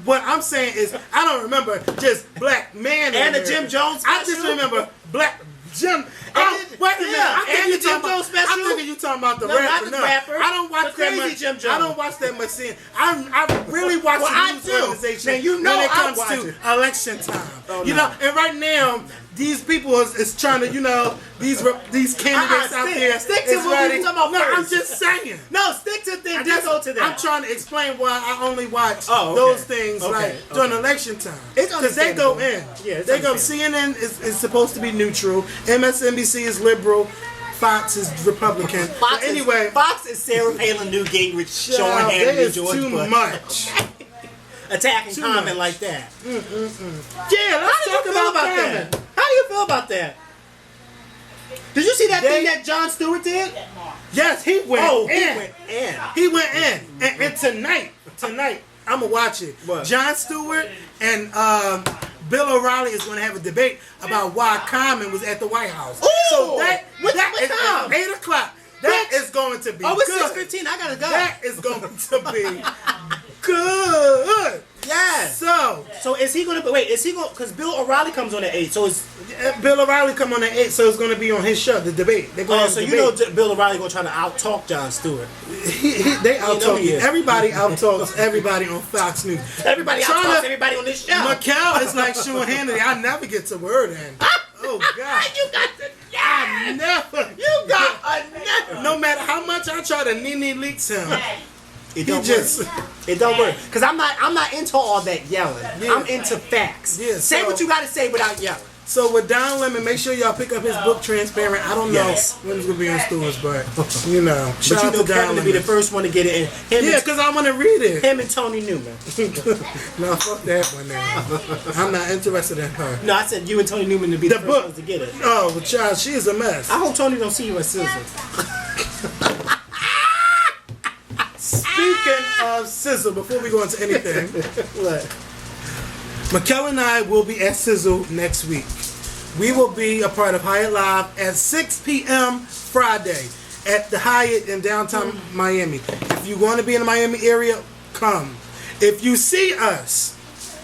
What I'm saying is, I don't remember just black man. in And the America. Jim Jones I just special. remember black Jim. Oh, And- wait a minute. yeah, I'm thinking and the you talking Jim Jones about. I'm special. thinking you talking about the No, rapper. not the rapper. I don't watch The that crazy much. Jim Jones. I don't watch that much. I really watch Well, the I news do. organization Now, you know when it I comes watch to it. election time. Oh, you no. know, and right now. These people is trying to, these candidates out there. Stick to is what we ready. were talking about No, I'm first. just saying. No, stick to things. I Just go to that. I'm trying to explain why I only watch Oh, okay. those things Okay, like during election time. It's Because they go in. understandable. Yeah, it's they go. understandable. CNN is supposed to be neutral. MSNBC is liberal. Fox is Republican. But anyway, Fox is Sarah Palin, Newt Gingrich, Sean child, Hannity, there is George too Bush. much. Attacking Too comment much. like that. Yeah, How let's do you talk feel about about that. that? How do you feel about that? Did you see that They- thing that Jon Stewart did? Yes, he went Oh, in. he went in. He went in. And tonight, I'm going to watch it. What? Jon Stewart and Bill O'Reilly is going to have a debate about why Common was at the White House. Ooh! So that What is time? at 8 o'clock. That Bitch. is going to be Oh, it's good. 6:15. I gotta go. That is going to be good. Yes. So, Is he gonna wait? Is he going? Because Bill O'Reilly comes on at 8. So it's Bill O'Reilly come on at 8, so it's going to be on his show, the debate. They're going to have so a you know debate. Bill O'Reilly gonna try to out talk Jon Stewart. They know out-talk he you. is. Everybody out-talks everybody on Fox News. Everybody Trying out to- everybody on this show. Macau is like Sean Hannity. I never get to word in. Oh God! You got the I never. You got a No matter how much I try to Nene leaks him, It he don't just. work. It don't work. Cause I'm not into all that yelling. Yeah. I'm into facts. Yeah, Say so- what you gotta say without yelling. So with Don Lemon, make sure y'all pick up his book Transparent. I don't know Yes. when it's gonna be in stores, but you know, But shout you out know to Don Kevin to be the Lemon. first one to get it in. Him, Yeah, because I want to read it. him and Tony Newman. No, fuck that one now. I'm not interested in her. No, I said you and Tony Newman to be the, The first book. ones to get it. Oh, but child, she is a mess. I hope Tony don't see you at Sizzle. Speaking of Sizzle, before we go into anything, What? Mikkel and I will be at Sizzle next week. We will be a part of Hyatt Live at 6 p.m. Friday at the Hyatt in downtown Miami. If you want to be in the Miami area, come. If you see us,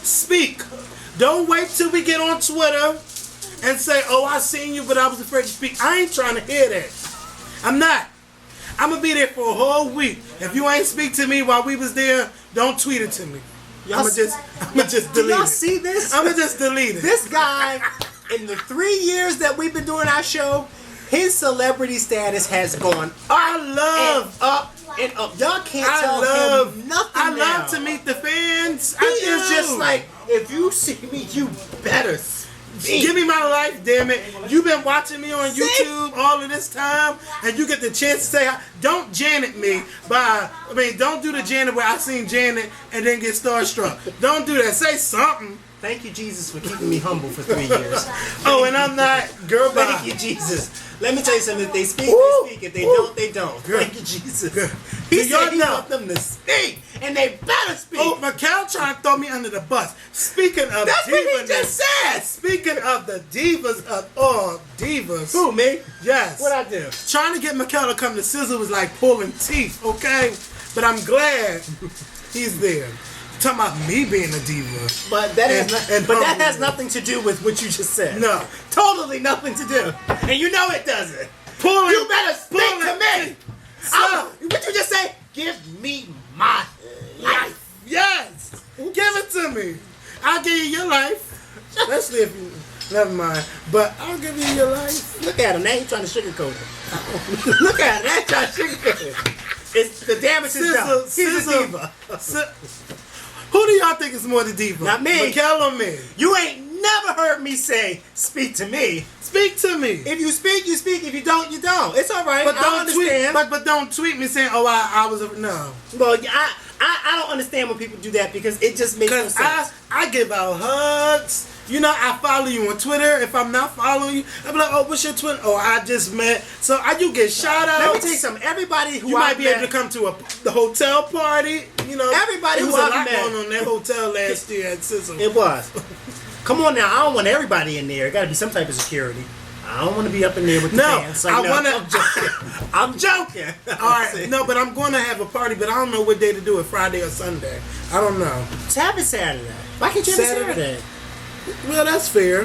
speak. Don't wait till we get on Twitter and say, oh, I seen you, but I was afraid to speak. I ain't trying to hear that. I'm not. I'm going to be there for a whole week. If you ain't speak to me while we was there, don't tweet it to me. I'm going to just Do delete y'all it. see this? I'm going to just delete it. This guy, in the 3 years that we've been doing our show, his celebrity status has gone I love and up and up. Y'all can't tell him nothing I now. love to meet the fans. He I is do. just like, if you see me, you better Give me my life, damn it. You've been watching me on YouTube all of this time, and you get the chance to say, don't Janet me don't do the Janet where I seen Janet and then get starstruck. Don't do that. Say something. Thank you, Jesus, for keeping me humble for 3 years. And I'm not, girl, bye. Thank you, Jesus. Let me tell you something. If they speak, they speak. If they don't, they don't. Girl. Thank you, Jesus. Girl. He Do said y'all he know? want them to speak, and they better speak. Oh, Mikhail trying to throw me under the bus. Speaking of That's what he divas, just said. Speaking of the divas of all divas. Who, me? Yes. What I do? Trying to get Mikhail to come to Sizzle was like pulling teeth, okay? But I'm glad he's there. Talking about me being a diva. But that And has nothing to do with what you just said. No. Totally nothing to do. And you know it doesn't. Pulling. You better speak to me. So, What you just say? Give me my life. yes. Give it to me. I'll give you your life. Especially if you... Never mind. But I'll give you your life. Look at him. Now he's trying to sugarcoat it. Look at him. Now he's trying to sugarcoat it. It's, the damage is done. He's a diva. Who do y'all think is more the diva? Not me. Mikhail or me? You ain't never heard me say, speak to me. Speak to me. If you speak, you speak. If you don't, you don't. It's all right. But I don't understand. tweet. But don't tweet me saying, "Oh, I was a no." Well, I don't understand when people do that because it just makes no Because sense. I give out hugs. You know, I follow you on Twitter. If I'm not following you, I'm like, "Oh, what's your Twitter?" Oh, I just met. So you get shout outs. Let me tell you something. Everybody who You I might be met, able to come to the hotel party. You know, Everybody there was who a I've lot met- going on in that hotel last year at Sizzle. It was. Come on now. I don't want everybody in there. Got to be some type of security. I don't want to be up in there with the No, fans. I wanna- I'm joking. I'm joking. All right, no, but I'm going to have a party, but I don't know what day to do it, Friday or Sunday. I don't know. Have it Saturday. Why can't you have it Saturday? Saturday? Well, that's fair.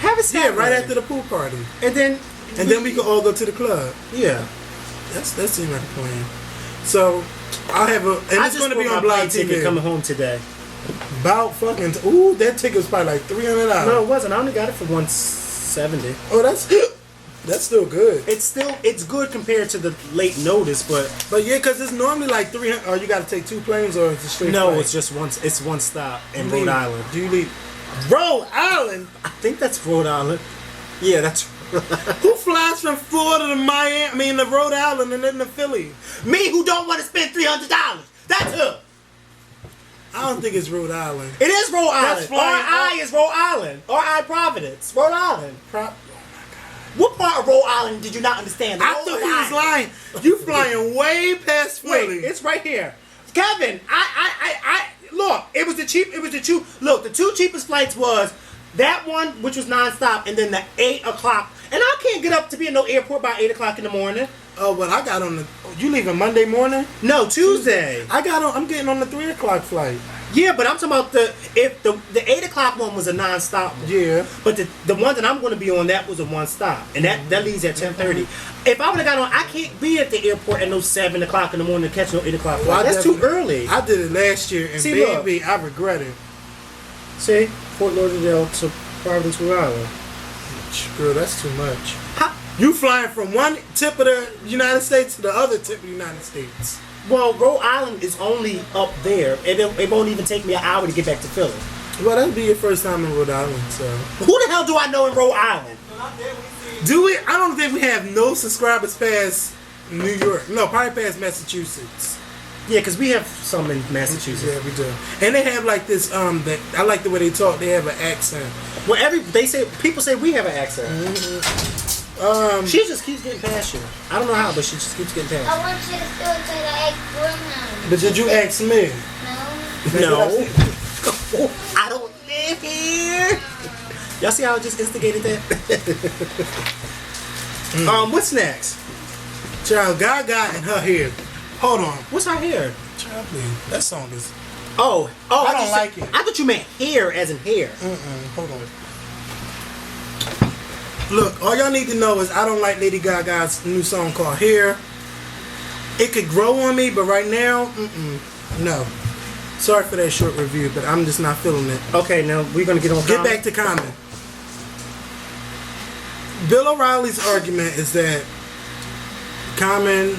Have it Yeah, Saturday. right after the pool party. And then We can all go to the club. yeah. That seems like a plan. So, I'll have a... And I it's just going to be bought on my Block plane ticket TV. coming home today. About fucking... Ooh, that ticket was probably like $300. No, it wasn't. I only got it for $170. Oh, that's still good. It's good compared to the late notice, but But yeah, because it's normally like 300... Or you got to take 2 planes or it's a straight no, flight? it's just one. It's one stop in You Rhode leave- Island. Do you leave... Rhode Island? I think that's Rhode Island. Yeah, that's Who flies from Florida to Miami, to Rhode Island and then to Philly? me who don't want to spend $300. That's who. I don't think it's Rhode Island. It is Rhode Island. flying R.I. is Rhode Island. R.I. Providence. Rhode Island. Pro- What part of Rhode Island did you not understand? The I Rhode thought he was Island. lying. You flying way past Philly. Wait, it's right here. Kevin, I look, it was the cheap, look, the 2 cheapest flights was that one, which was nonstop, and then the 8 o'clock. And I can't get up to be in no airport by 8 o'clock in the morning. Oh, well, I got on the... You leaving Monday morning? No, Tuesday. I'm getting on the 3 o'clock flight. Yeah, but I'm talking about the 8 o'clock one was a nonstop one. Yeah. But the one that I'm going to be on, that was a one stop, and that leaves at 10:30. If I would have got on, I can't be at the airport at no 7 o'clock in the morning to catch no 8 o'clock flight. Well, That's too early. I did it last year, and See, baby, I regret it. See, Fort Lauderdale to Providence, Rhode Island. Girl, that's too much. How? You flying from one tip of the United States to the other tip of the United States. Well, Rhode Island is only up there. It won't even take me an hour to get back to Philly. Well, that'll be your first time in Rhode Island, so... Who the hell do I know in Rhode Island? Do we? I don't think we have no subscribers past New York. No, probably past Massachusetts. Yeah, because we have some in Massachusetts. Yeah, we do. And they have like this, I like the way they talk. They have an accent. Well, people say we have an accent. She just keeps getting past you. I don't know how, but she just keeps getting past I want you to still say the egg Brunham. But did you ask me? No. you. No. I don't live here. Y'all see how I just instigated that? What's next? Child, Gaga and her hair. Hold on. What's her hair? Child, please. That song is... Oh, I don't like it. I thought you meant hair as in hair. Hold on. Look, all y'all need to know is I don't like Lady Gaga's new song called Hair. It could grow on me, but right now, no. Sorry for that short review, but I'm just not feeling it. Okay, now we're gonna get on. Get back to Common. Bill O'Reilly's argument is that Common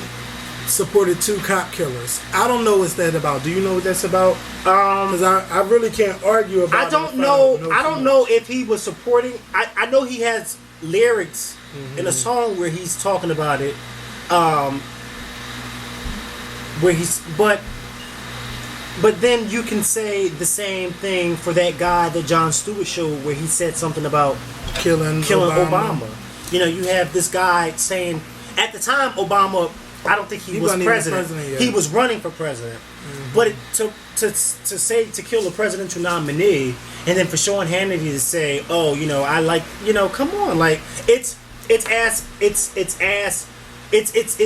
supported 2 cop killers. I don't know what's that about. Do you know what that's about? Because I really can't argue about. I don't know. I don't know if he was supporting. I know he has lyrics in a song where he's talking about it. Where he's but then you can say the same thing for that guy that Jon Stewart showed where he said something about killing Obama. You know, you have this guy saying at the time Obama, I don't think he was president. He was running for president. But to kill a presidential nominee and then for Sean Hannity to say, oh, you know, I like, you know, come on, like it's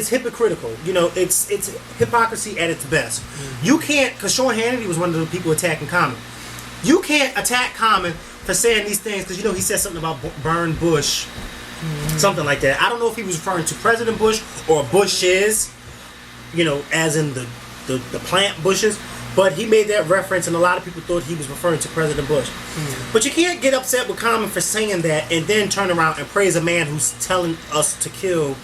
hypocritical. You know, it's hypocrisy at its best. You can't, because Sean Hannity was one of the people attacking Common. You can't attack Common for saying these things because, you know, he said something about burn Bush, something like that. I don't know if he was referring to President Bush or Bushes, you know, as in the plant bushes, but he made that reference and a lot of people thought he was referring to President Bush. But you can't get upset with Common for saying that and then turn around and praise a man who's telling us to kill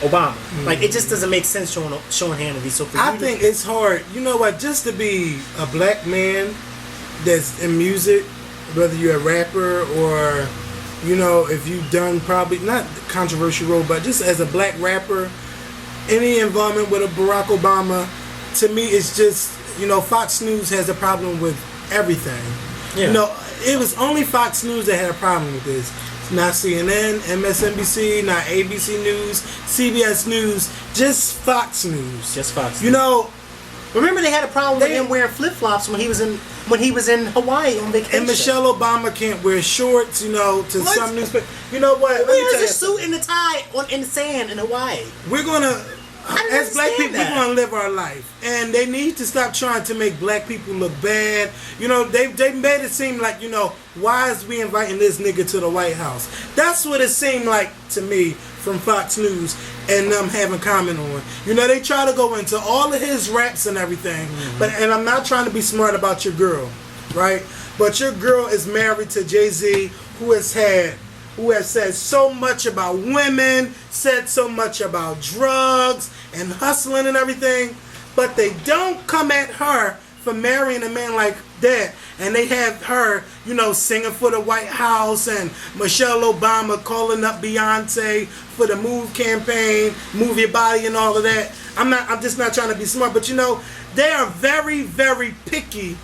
Obama. Like, it just doesn't make sense showing Hannity. So I think it's hard. You know what? Just to be a black man that's in music, whether you're a rapper or, you know, if you've done probably not controversial role, but just as a black rapper, any involvement with a Barack Obama, to me, it's just, you know, Fox News has a problem with everything. Yeah. You know, it was only Fox News that had a problem with this. Not CNN, MSNBC, not ABC News, CBS News, just Fox News. Just Fox. You know, remember they had a problem with him wearing flip flops when he was in Hawaii on vacation. And Michelle Obama can't wear shorts, you know, to some newspaper. You know what? He wears a suit and a tie in the sand in Hawaii. We're gonna, as black people, we're gonna live our life, and they need to stop trying to make black people look bad. You know, they made it seem like, you know, why is we inviting this nigga to the White House? That's what it seemed like to me from Fox News and them having comment on. You know, they try to go into all of his raps and everything, and I'm not trying to be smart about your girl, right? But your girl is married to Jay-Z, who has said so much about women, said so much about drugs and hustling and everything, but they don't come at her for marrying a man like that. And they have her, you know, singing for the White House and Michelle Obama calling up Beyonce for the Move campaign, Move Your Body and all of that. I'm just not trying to be smart, but you know, they are very, very picky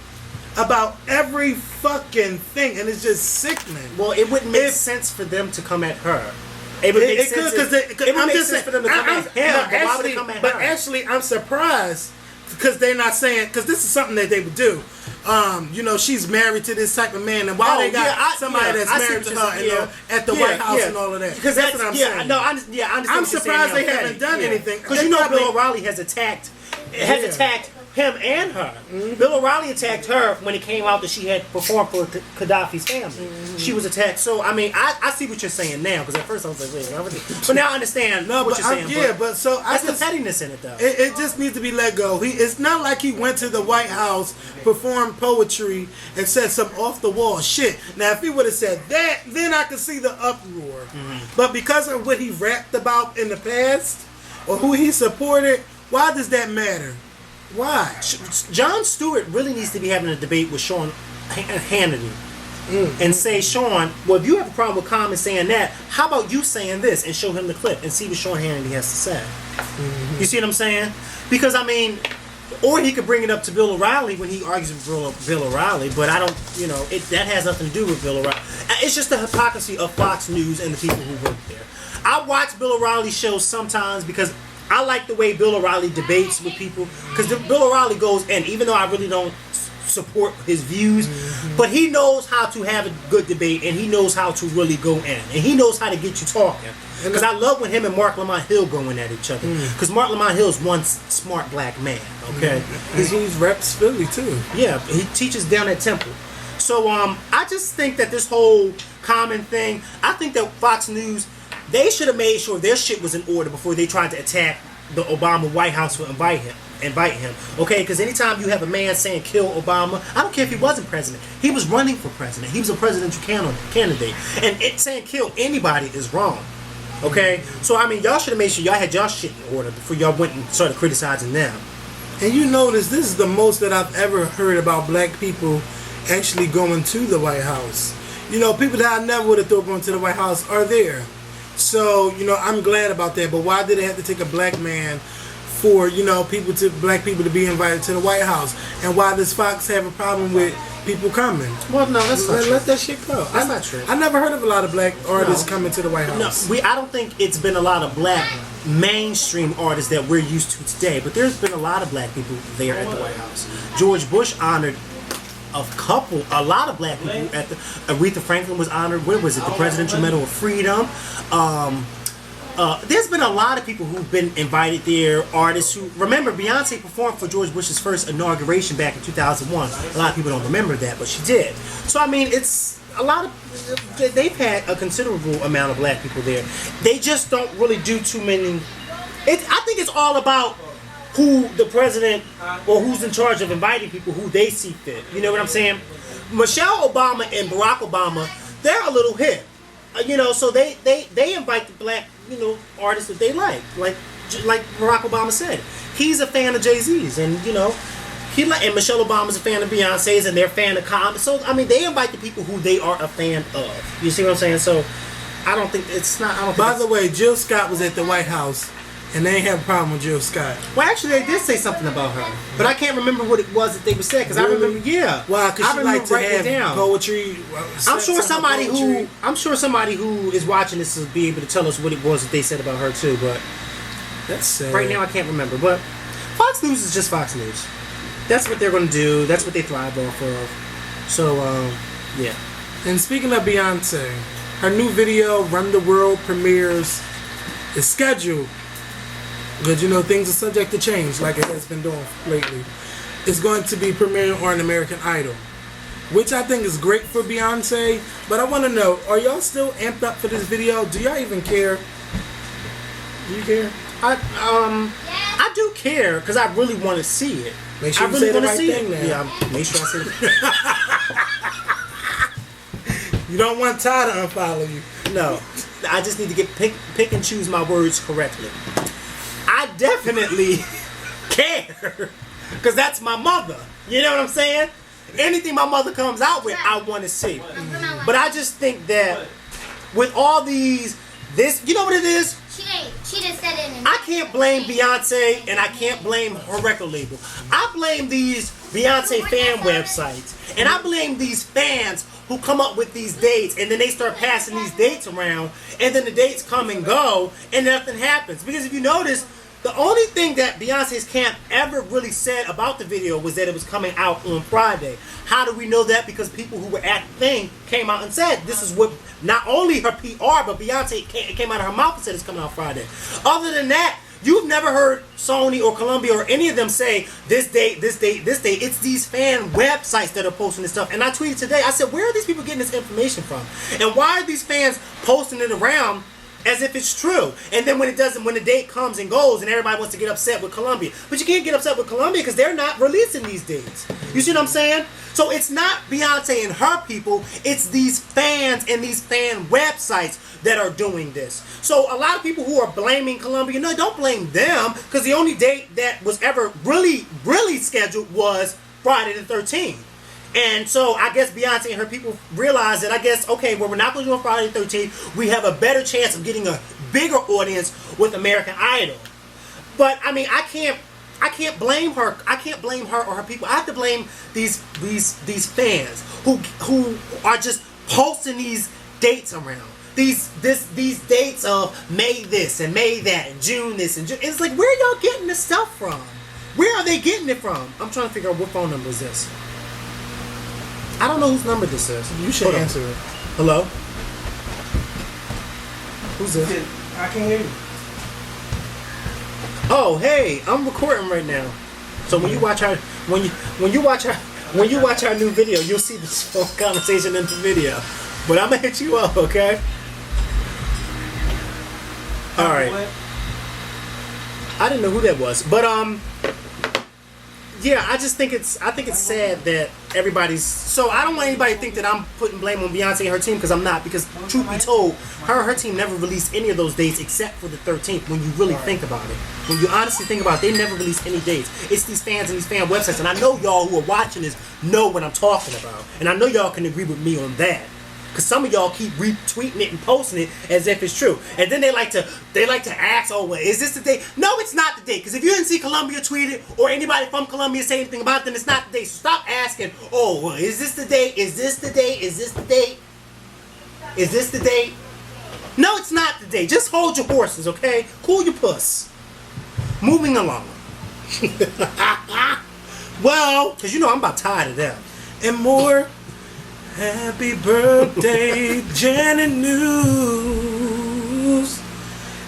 about every fucking thing, and it's just sickening. Well, it wouldn't make sense for them to come at her. It would make sense for them to come at him, but why would they come at her? But actually, I'm surprised because they're not saying, because this is something that they would do. You know, she's married to this type of man, and why they got somebody that's married to her at the White House and all of that? Because that's what I'm saying. No, I understand. I'm surprised they haven't done anything. Because you know, Bill O'Reilly has attacked him and her. Bill O'Reilly attacked her when it came out that she had performed for Gaddafi's family. She was attacked. So, I mean, I see what you're saying now, because at first I was like, wait, but now I understand what you're saying. Yeah, but so that's the pettiness in it, though. It just needs to be let go. It's not like he went to the White House, performed poetry, and said some off-the-wall shit. Now, if he would have said that, then I could see the uproar. But because of what he rapped about in the past, or who he supported, why does that matter? Why? Jon Stewart really needs to be having a debate with Sean Hannity and say, Sean, well, if you have a problem with Common saying that, how about you saying this, and show him the clip and see what Sean Hannity has to say. You see what I'm saying? Because, I mean, or he could bring it up to Bill O'Reilly when he argues with Bill O'Reilly, but I don't, you know, that has nothing to do with Bill O'Reilly. It's just the hypocrisy of Fox News and the people who work there. I watch Bill O'Reilly's shows sometimes because I like the way Bill O'Reilly debates with people, because Bill O'Reilly goes in, even though I really don't support his views, but he knows how to have a good debate, and he knows how to really go in, and he knows how to get you talking. Because I love when him and Mark Lamont Hill going at each other, because Mark Lamont Hill is one smart black man, okay? He's reps Philly too. Yeah, he teaches down at Temple. So I just think that this whole Common thing, I think that Fox News, they should have made sure their shit was in order before they tried to attack the Obama White House to invite him. Okay, because anytime you have a man saying kill Obama, I don't care if he wasn't president. He was running for president. He was a presidential candidate. And saying kill anybody is wrong. Okay? So, I mean, y'all should have made sure y'all had y'all shit in order before y'all went and started criticizing them. And you notice this is the most that I've ever heard about black people actually going to the White House. You know, people that I never would have thought going to the White House are there. So, you know, I'm glad about that. But why did it have to take a black man for, you know, black people to be invited to the White House? And why does Fox have a problem with people coming? Well, no, that's not true. Let that shit go. That's not true. I never heard of a lot of black artists coming to the White House. No, I don't think it's been a lot of black mainstream artists that we're used to today, but there's been a lot of black people there at the White House. George Bush honored a lot of black people at the. Aretha Franklin was honored. Where was it? The Presidential Medal of Freedom. There's been a lot of people who've been invited there. Artists who remember Beyonce performed for George Bush's first inauguration back in 2001. A lot of people don't remember that, but she did. So I mean, it's a lot of. They've had a considerable amount of black people there. They just don't really do too many. I think it's all about who the president or who's in charge of inviting people, who they see fit. You know what I'm saying? Michelle Obama and Barack Obama, they're a little hip. You know, so they invite the black, you know, artists that they like Barack Obama said. He's a fan of Jay-Z's, and you know, and Michelle Obama's a fan of Beyonce's, and they're a fan of Kanye. So I mean, they invite the people who they are a fan of. You see what I'm saying? So I don't think it's not. I don't. By the way, Jill Scott was at the White House, and they ain't have a problem with Jill Scott. Well, actually, they did say something about her, but I can't remember what it was that they were saying because Really? I remember. Yeah. Why? Because she likes to have down. poetry. I'm sure somebody who is watching this will be able to tell us what it was that they said about her too. But that's sad. Right now I can't remember. But Fox News is just Fox News. That's what they're going to do. That's what they thrive off of. So yeah. And speaking of Beyonce, her new video "Run the World" premieres is scheduled. Because, you know, things are subject to change like it has been doing lately. It's going to be premiering on American Idol, which I think is great for Beyonce. But I want to know, are y'all still amped up for this video? Do y'all even care? Do you care? I do care because I really want to see it. Make sure I you really say the want to right see thing it. now. Yeah, make sure I say it. You don't want Ty to unfollow you. No, I just need to pick and choose my words correctly. I definitely care because that's my mother. You know what I'm saying? Anything my mother comes out with, I want to see. But I just think that with all this, you know what it is? She just said it. I can't blame Beyonce and I can't blame her record label. I blame these Beyonce fan websites and I blame these fans who come up with these dates and then they start passing these dates around and then the dates come and go and nothing happens. Because if you notice, the only thing that Beyonce's camp ever really said about the video was that it was coming out on Friday. How do we know that? Because people who were at the thing came out and said this is what, not only her PR, but Beyonce came out of her mouth and said it's coming out Friday. Other than that, you've never heard Sony or Columbia or any of them say this date, this date, this date. It's these fan websites that are posting this stuff. And I tweeted today, I said, where are these people getting this information from? And why are these fans posting it around as if it's true? And then when the date comes and goes and everybody wants to get upset with Columbia. But you can't get upset with Columbia because they're not releasing these dates. You see what I'm saying? So it's not Beyonce and her people, it's these fans and these fan websites that are doing this. So a lot of people who are blaming Columbia, no, don't blame them because the only date that was ever really scheduled was Friday the 13th. And so I guess Beyonce and her people realized that okay, well, we're not going to do it Friday the 13th. We have a better chance of getting a bigger audience with American Idol. But I mean, I can't blame her. I can't blame her or her people. I have to blame these fans who are just posting these dates around. These dates of May this and May that and June this and June. It's like, where are y'all getting this stuff from? Where are they getting it from? I'm trying to figure out what phone number is this. I don't know whose number this is. You should answer it. Hello? Who's this? I can't hear you. Oh, hey, I'm recording right now. So when you watch our when you watch our new video, you'll see this phone conversation in the video. But I'm gonna hit you up, okay? All right. I didn't know who that was, but yeah, I think it's sad that everybody's. So I don't want anybody to think that I'm putting blame on Beyonce and her team, because I'm not. Because truth be told, her team never released any of those dates except for the 13th. When you really think about it, when you honestly think about it, they never released any dates. It's these fans and these fan websites, and I know y'all who are watching this know what I'm talking about, and I know y'all can agree with me on that. Because some of y'all keep retweeting it and posting it as if it's true. And then they like to ask, oh, well, is this the date? No, it's not the date. Because if you didn't see Columbia tweet it, or anybody from Columbia say anything about it, then it's not the date. So stop asking, oh, well, is this the date? Is this the date? Is this the date? Is this the date? No, it's not the date. Just hold your horses, okay? Cool your puss. Moving along. Well, because you know I'm about tired of them. And more. Happy birthday, Janet News.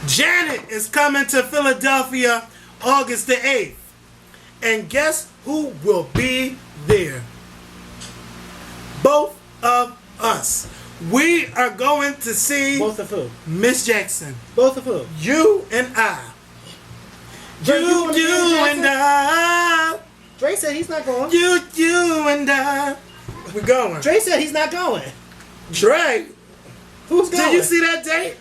Janet is coming to Philadelphia August the 8th. And guess who will be there? Both of us. We are going to see Both of who? Miss Jackson. Both of who? You and I. You and I. Dre said he's not going. You and I. We're going. Dre said he's not going. Dre? Who's going? Did you see that date?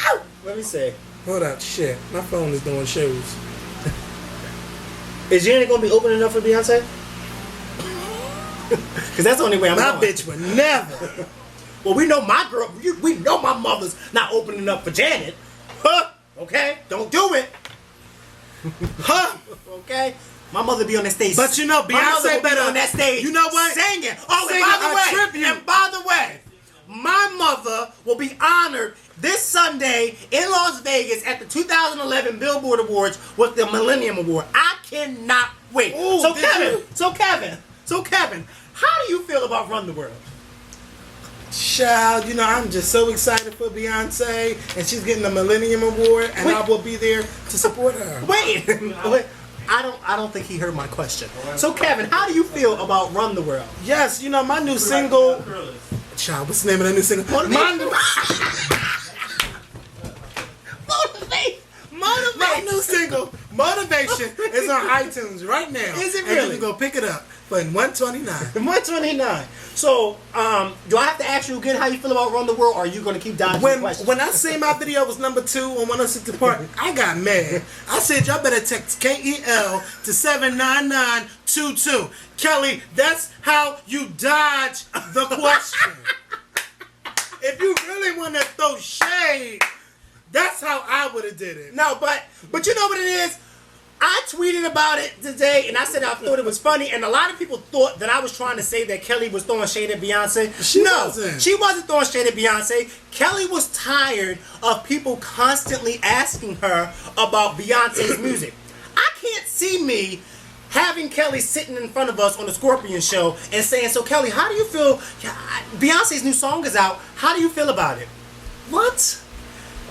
Ow! Let me see. Hold up. Shit. My phone is doing shows. Is Janet going to be opening up for Beyonce? Because that's the only way I'm My going. bitch would never. Well, we know my girl. We know my mother's not opening up for Janet. Huh? Okay? Don't do it. Huh? Okay? My mother be on that stage. But you know, Beyonce better on that stage. You know what? Singing. Oh, Singing and by the way, my mother will be honored this Sunday in Las Vegas at the 2011 Billboard Awards with the Millennium Award. I cannot wait. Ooh, So Kevin, how do you feel about Run the World? Child, you know, I'm just so excited for Beyonce, and she's getting the Millennium Award, and I will be there to support her. Wait. I don't think he heard my question. So Kevin, how do you feel about Run the World? Yes, you know, my new single. Child, what's the name of that new single? My new single, Motivation, is on iTunes right now. Is it And really? you can go pick it up for $129. 129. So, do I have to ask you again how you feel about Run the World, or are you going to keep dodging the question? When I say my video was number 2 on 106 Park, I got mad. I said, y'all better text KEL to 79922. Kelly, that's how you dodge the question. If you really want to throw shade, that's how I would have did it. No, but you know what it is? I tweeted about it today, and I said I thought it was funny, and a lot of people thought that I was trying to say that Kelly was throwing shade at Beyonce. She wasn't. She wasn't throwing shade at Beyonce. Kelly was tired of people constantly asking her about Beyonce's music. I can't see me having Kelly sitting in front of us on the Scorpion show and saying, so Kelly, how do you feel? Beyonce's new song is out. How do you feel about it? What?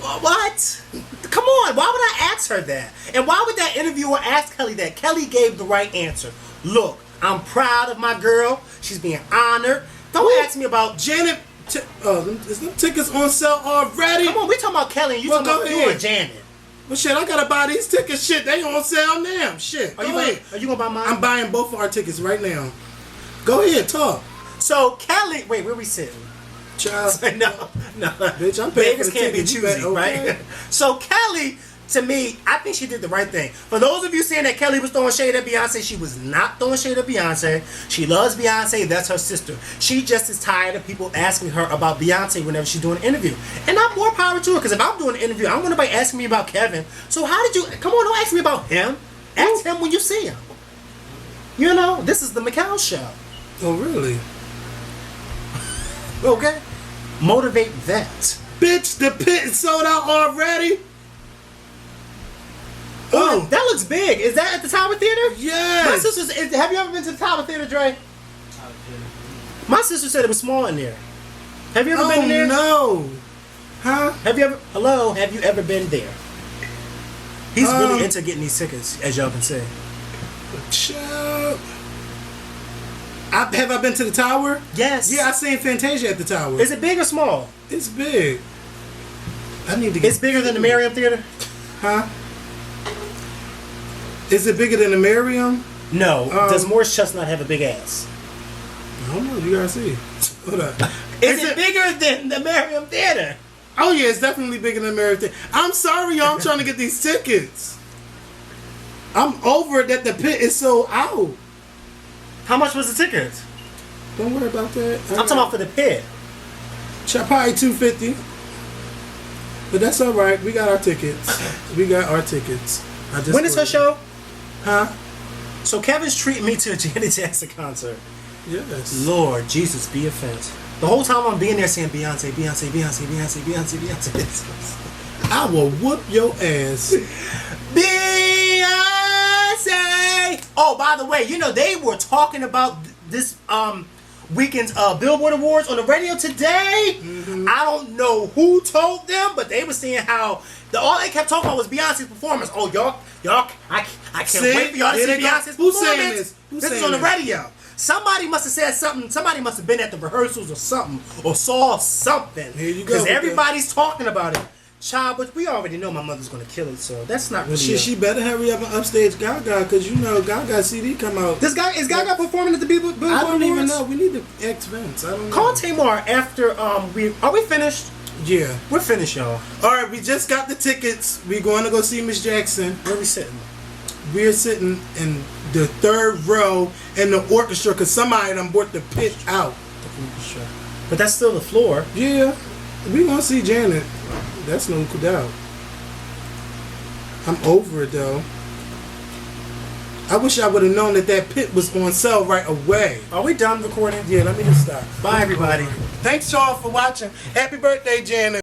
What? Come on, why would I ask her that? And why would that interviewer ask Kelly that? Kelly gave the right answer. Look, I'm proud of my girl. She's being honored. Don't ask me about Janet. Is them tickets on sale already? Come on, we talking about Kelly and you talking about you and Janet. Well, shit, I gotta buy these tickets. Shit, they on sale now. Shit, Are you gonna buy mine? I'm buying both of our tickets right now. Go ahead, talk. So Kelly, wait, where we sitting? Child. no. Bitch, I'm paying Vegas for the can't be tickets. You choosy, bet, okay? right? So Kelly, to me, I think she did the right thing. For those of you saying that Kelly was throwing shade at Beyonce, she was not throwing shade at Beyonce. She loves Beyonce. That's her sister. She just is tired of people asking her about Beyonce whenever she's doing an interview. And I'm more power to her, because if I'm doing an interview, I don't want nobody asking me about Kevin. So how did you... Come on, don't ask me about him. Ask him when you see him. You know, this is the McCall show. Oh, really? Okay? Motivate that. Bitch, the pit is sold out already? Oh, that looks big. Is that at the Tower Theater? Yes. My sister's. Have you ever been to the Tower Theater, Dre? My sister said it was small in there. Have you ever been there? No. Huh? Have you ever? Hello. Have you ever been there? He's really into getting these tickets, as y'all can see. Child. Have I been to the Tower? Yes. Yeah, I seen Fantasia at the Tower. Is it big or small? It's big. I need to get. It's bigger than the Merriam Theater. Huh? Is it bigger than the Merriam? No. Does Morris Chestnut have a big ass? I don't know. You gotta see. Hold up. Is it bigger than the Merriam Theater? Oh yeah, it's definitely bigger than American. I'm sorry, y'all. I'm trying to get these tickets. I'm over it that the pit is sold out. How much was the ticket? Don't worry about that. I'm talking about for the pit. Probably $250. But that's all right. We got our tickets. We got our tickets. When is her show? Huh? So Kevin's treating me to a Janet Jackson concert. Yes. Lord Jesus, be offense. The whole time I'm being there saying Beyonce, Beyonce, Beyonce, Beyonce, Beyonce, Beyonce. I will whoop your ass. Beyonce. Oh, by the way, you know they were talking about this weekend's Billboard Awards on the radio today. Mm-hmm. I don't know who told them, but they were saying how all they kept talking about was Beyonce's performance. Oh, y'all, I can't wait for y'all to see Beyonce's Who's performance. saying this? Who's This is saying on the this? radio. Somebody must have said something. Somebody must have been at the rehearsals or something, or saw something. Here you go. Because everybody's talking about it. Child, but we already know my mother's gonna kill it, so that's not really. She better hurry up and upstage Gaga, because you know Gaga CD come out. This guy is Gaga performing at the Billboard Awards? I don't even know. We need to ask Vince. I don't know. Call Tamar after are we finished? Yeah. We're finished, y'all. All right, we just got the tickets. We're going to go see Miss Jackson. Where we sitting? We're sitting in the third row in the orchestra because somebody done bought the pit out. But that's still the floor. Yeah, we gonna see Janet. That's no doubt. I'm over it though. I wish I would have known that pit was on sale right away. Are we done recording? Yeah, let me just stop. Bye, everybody. Thanks y'all for watching. Happy birthday, Janet.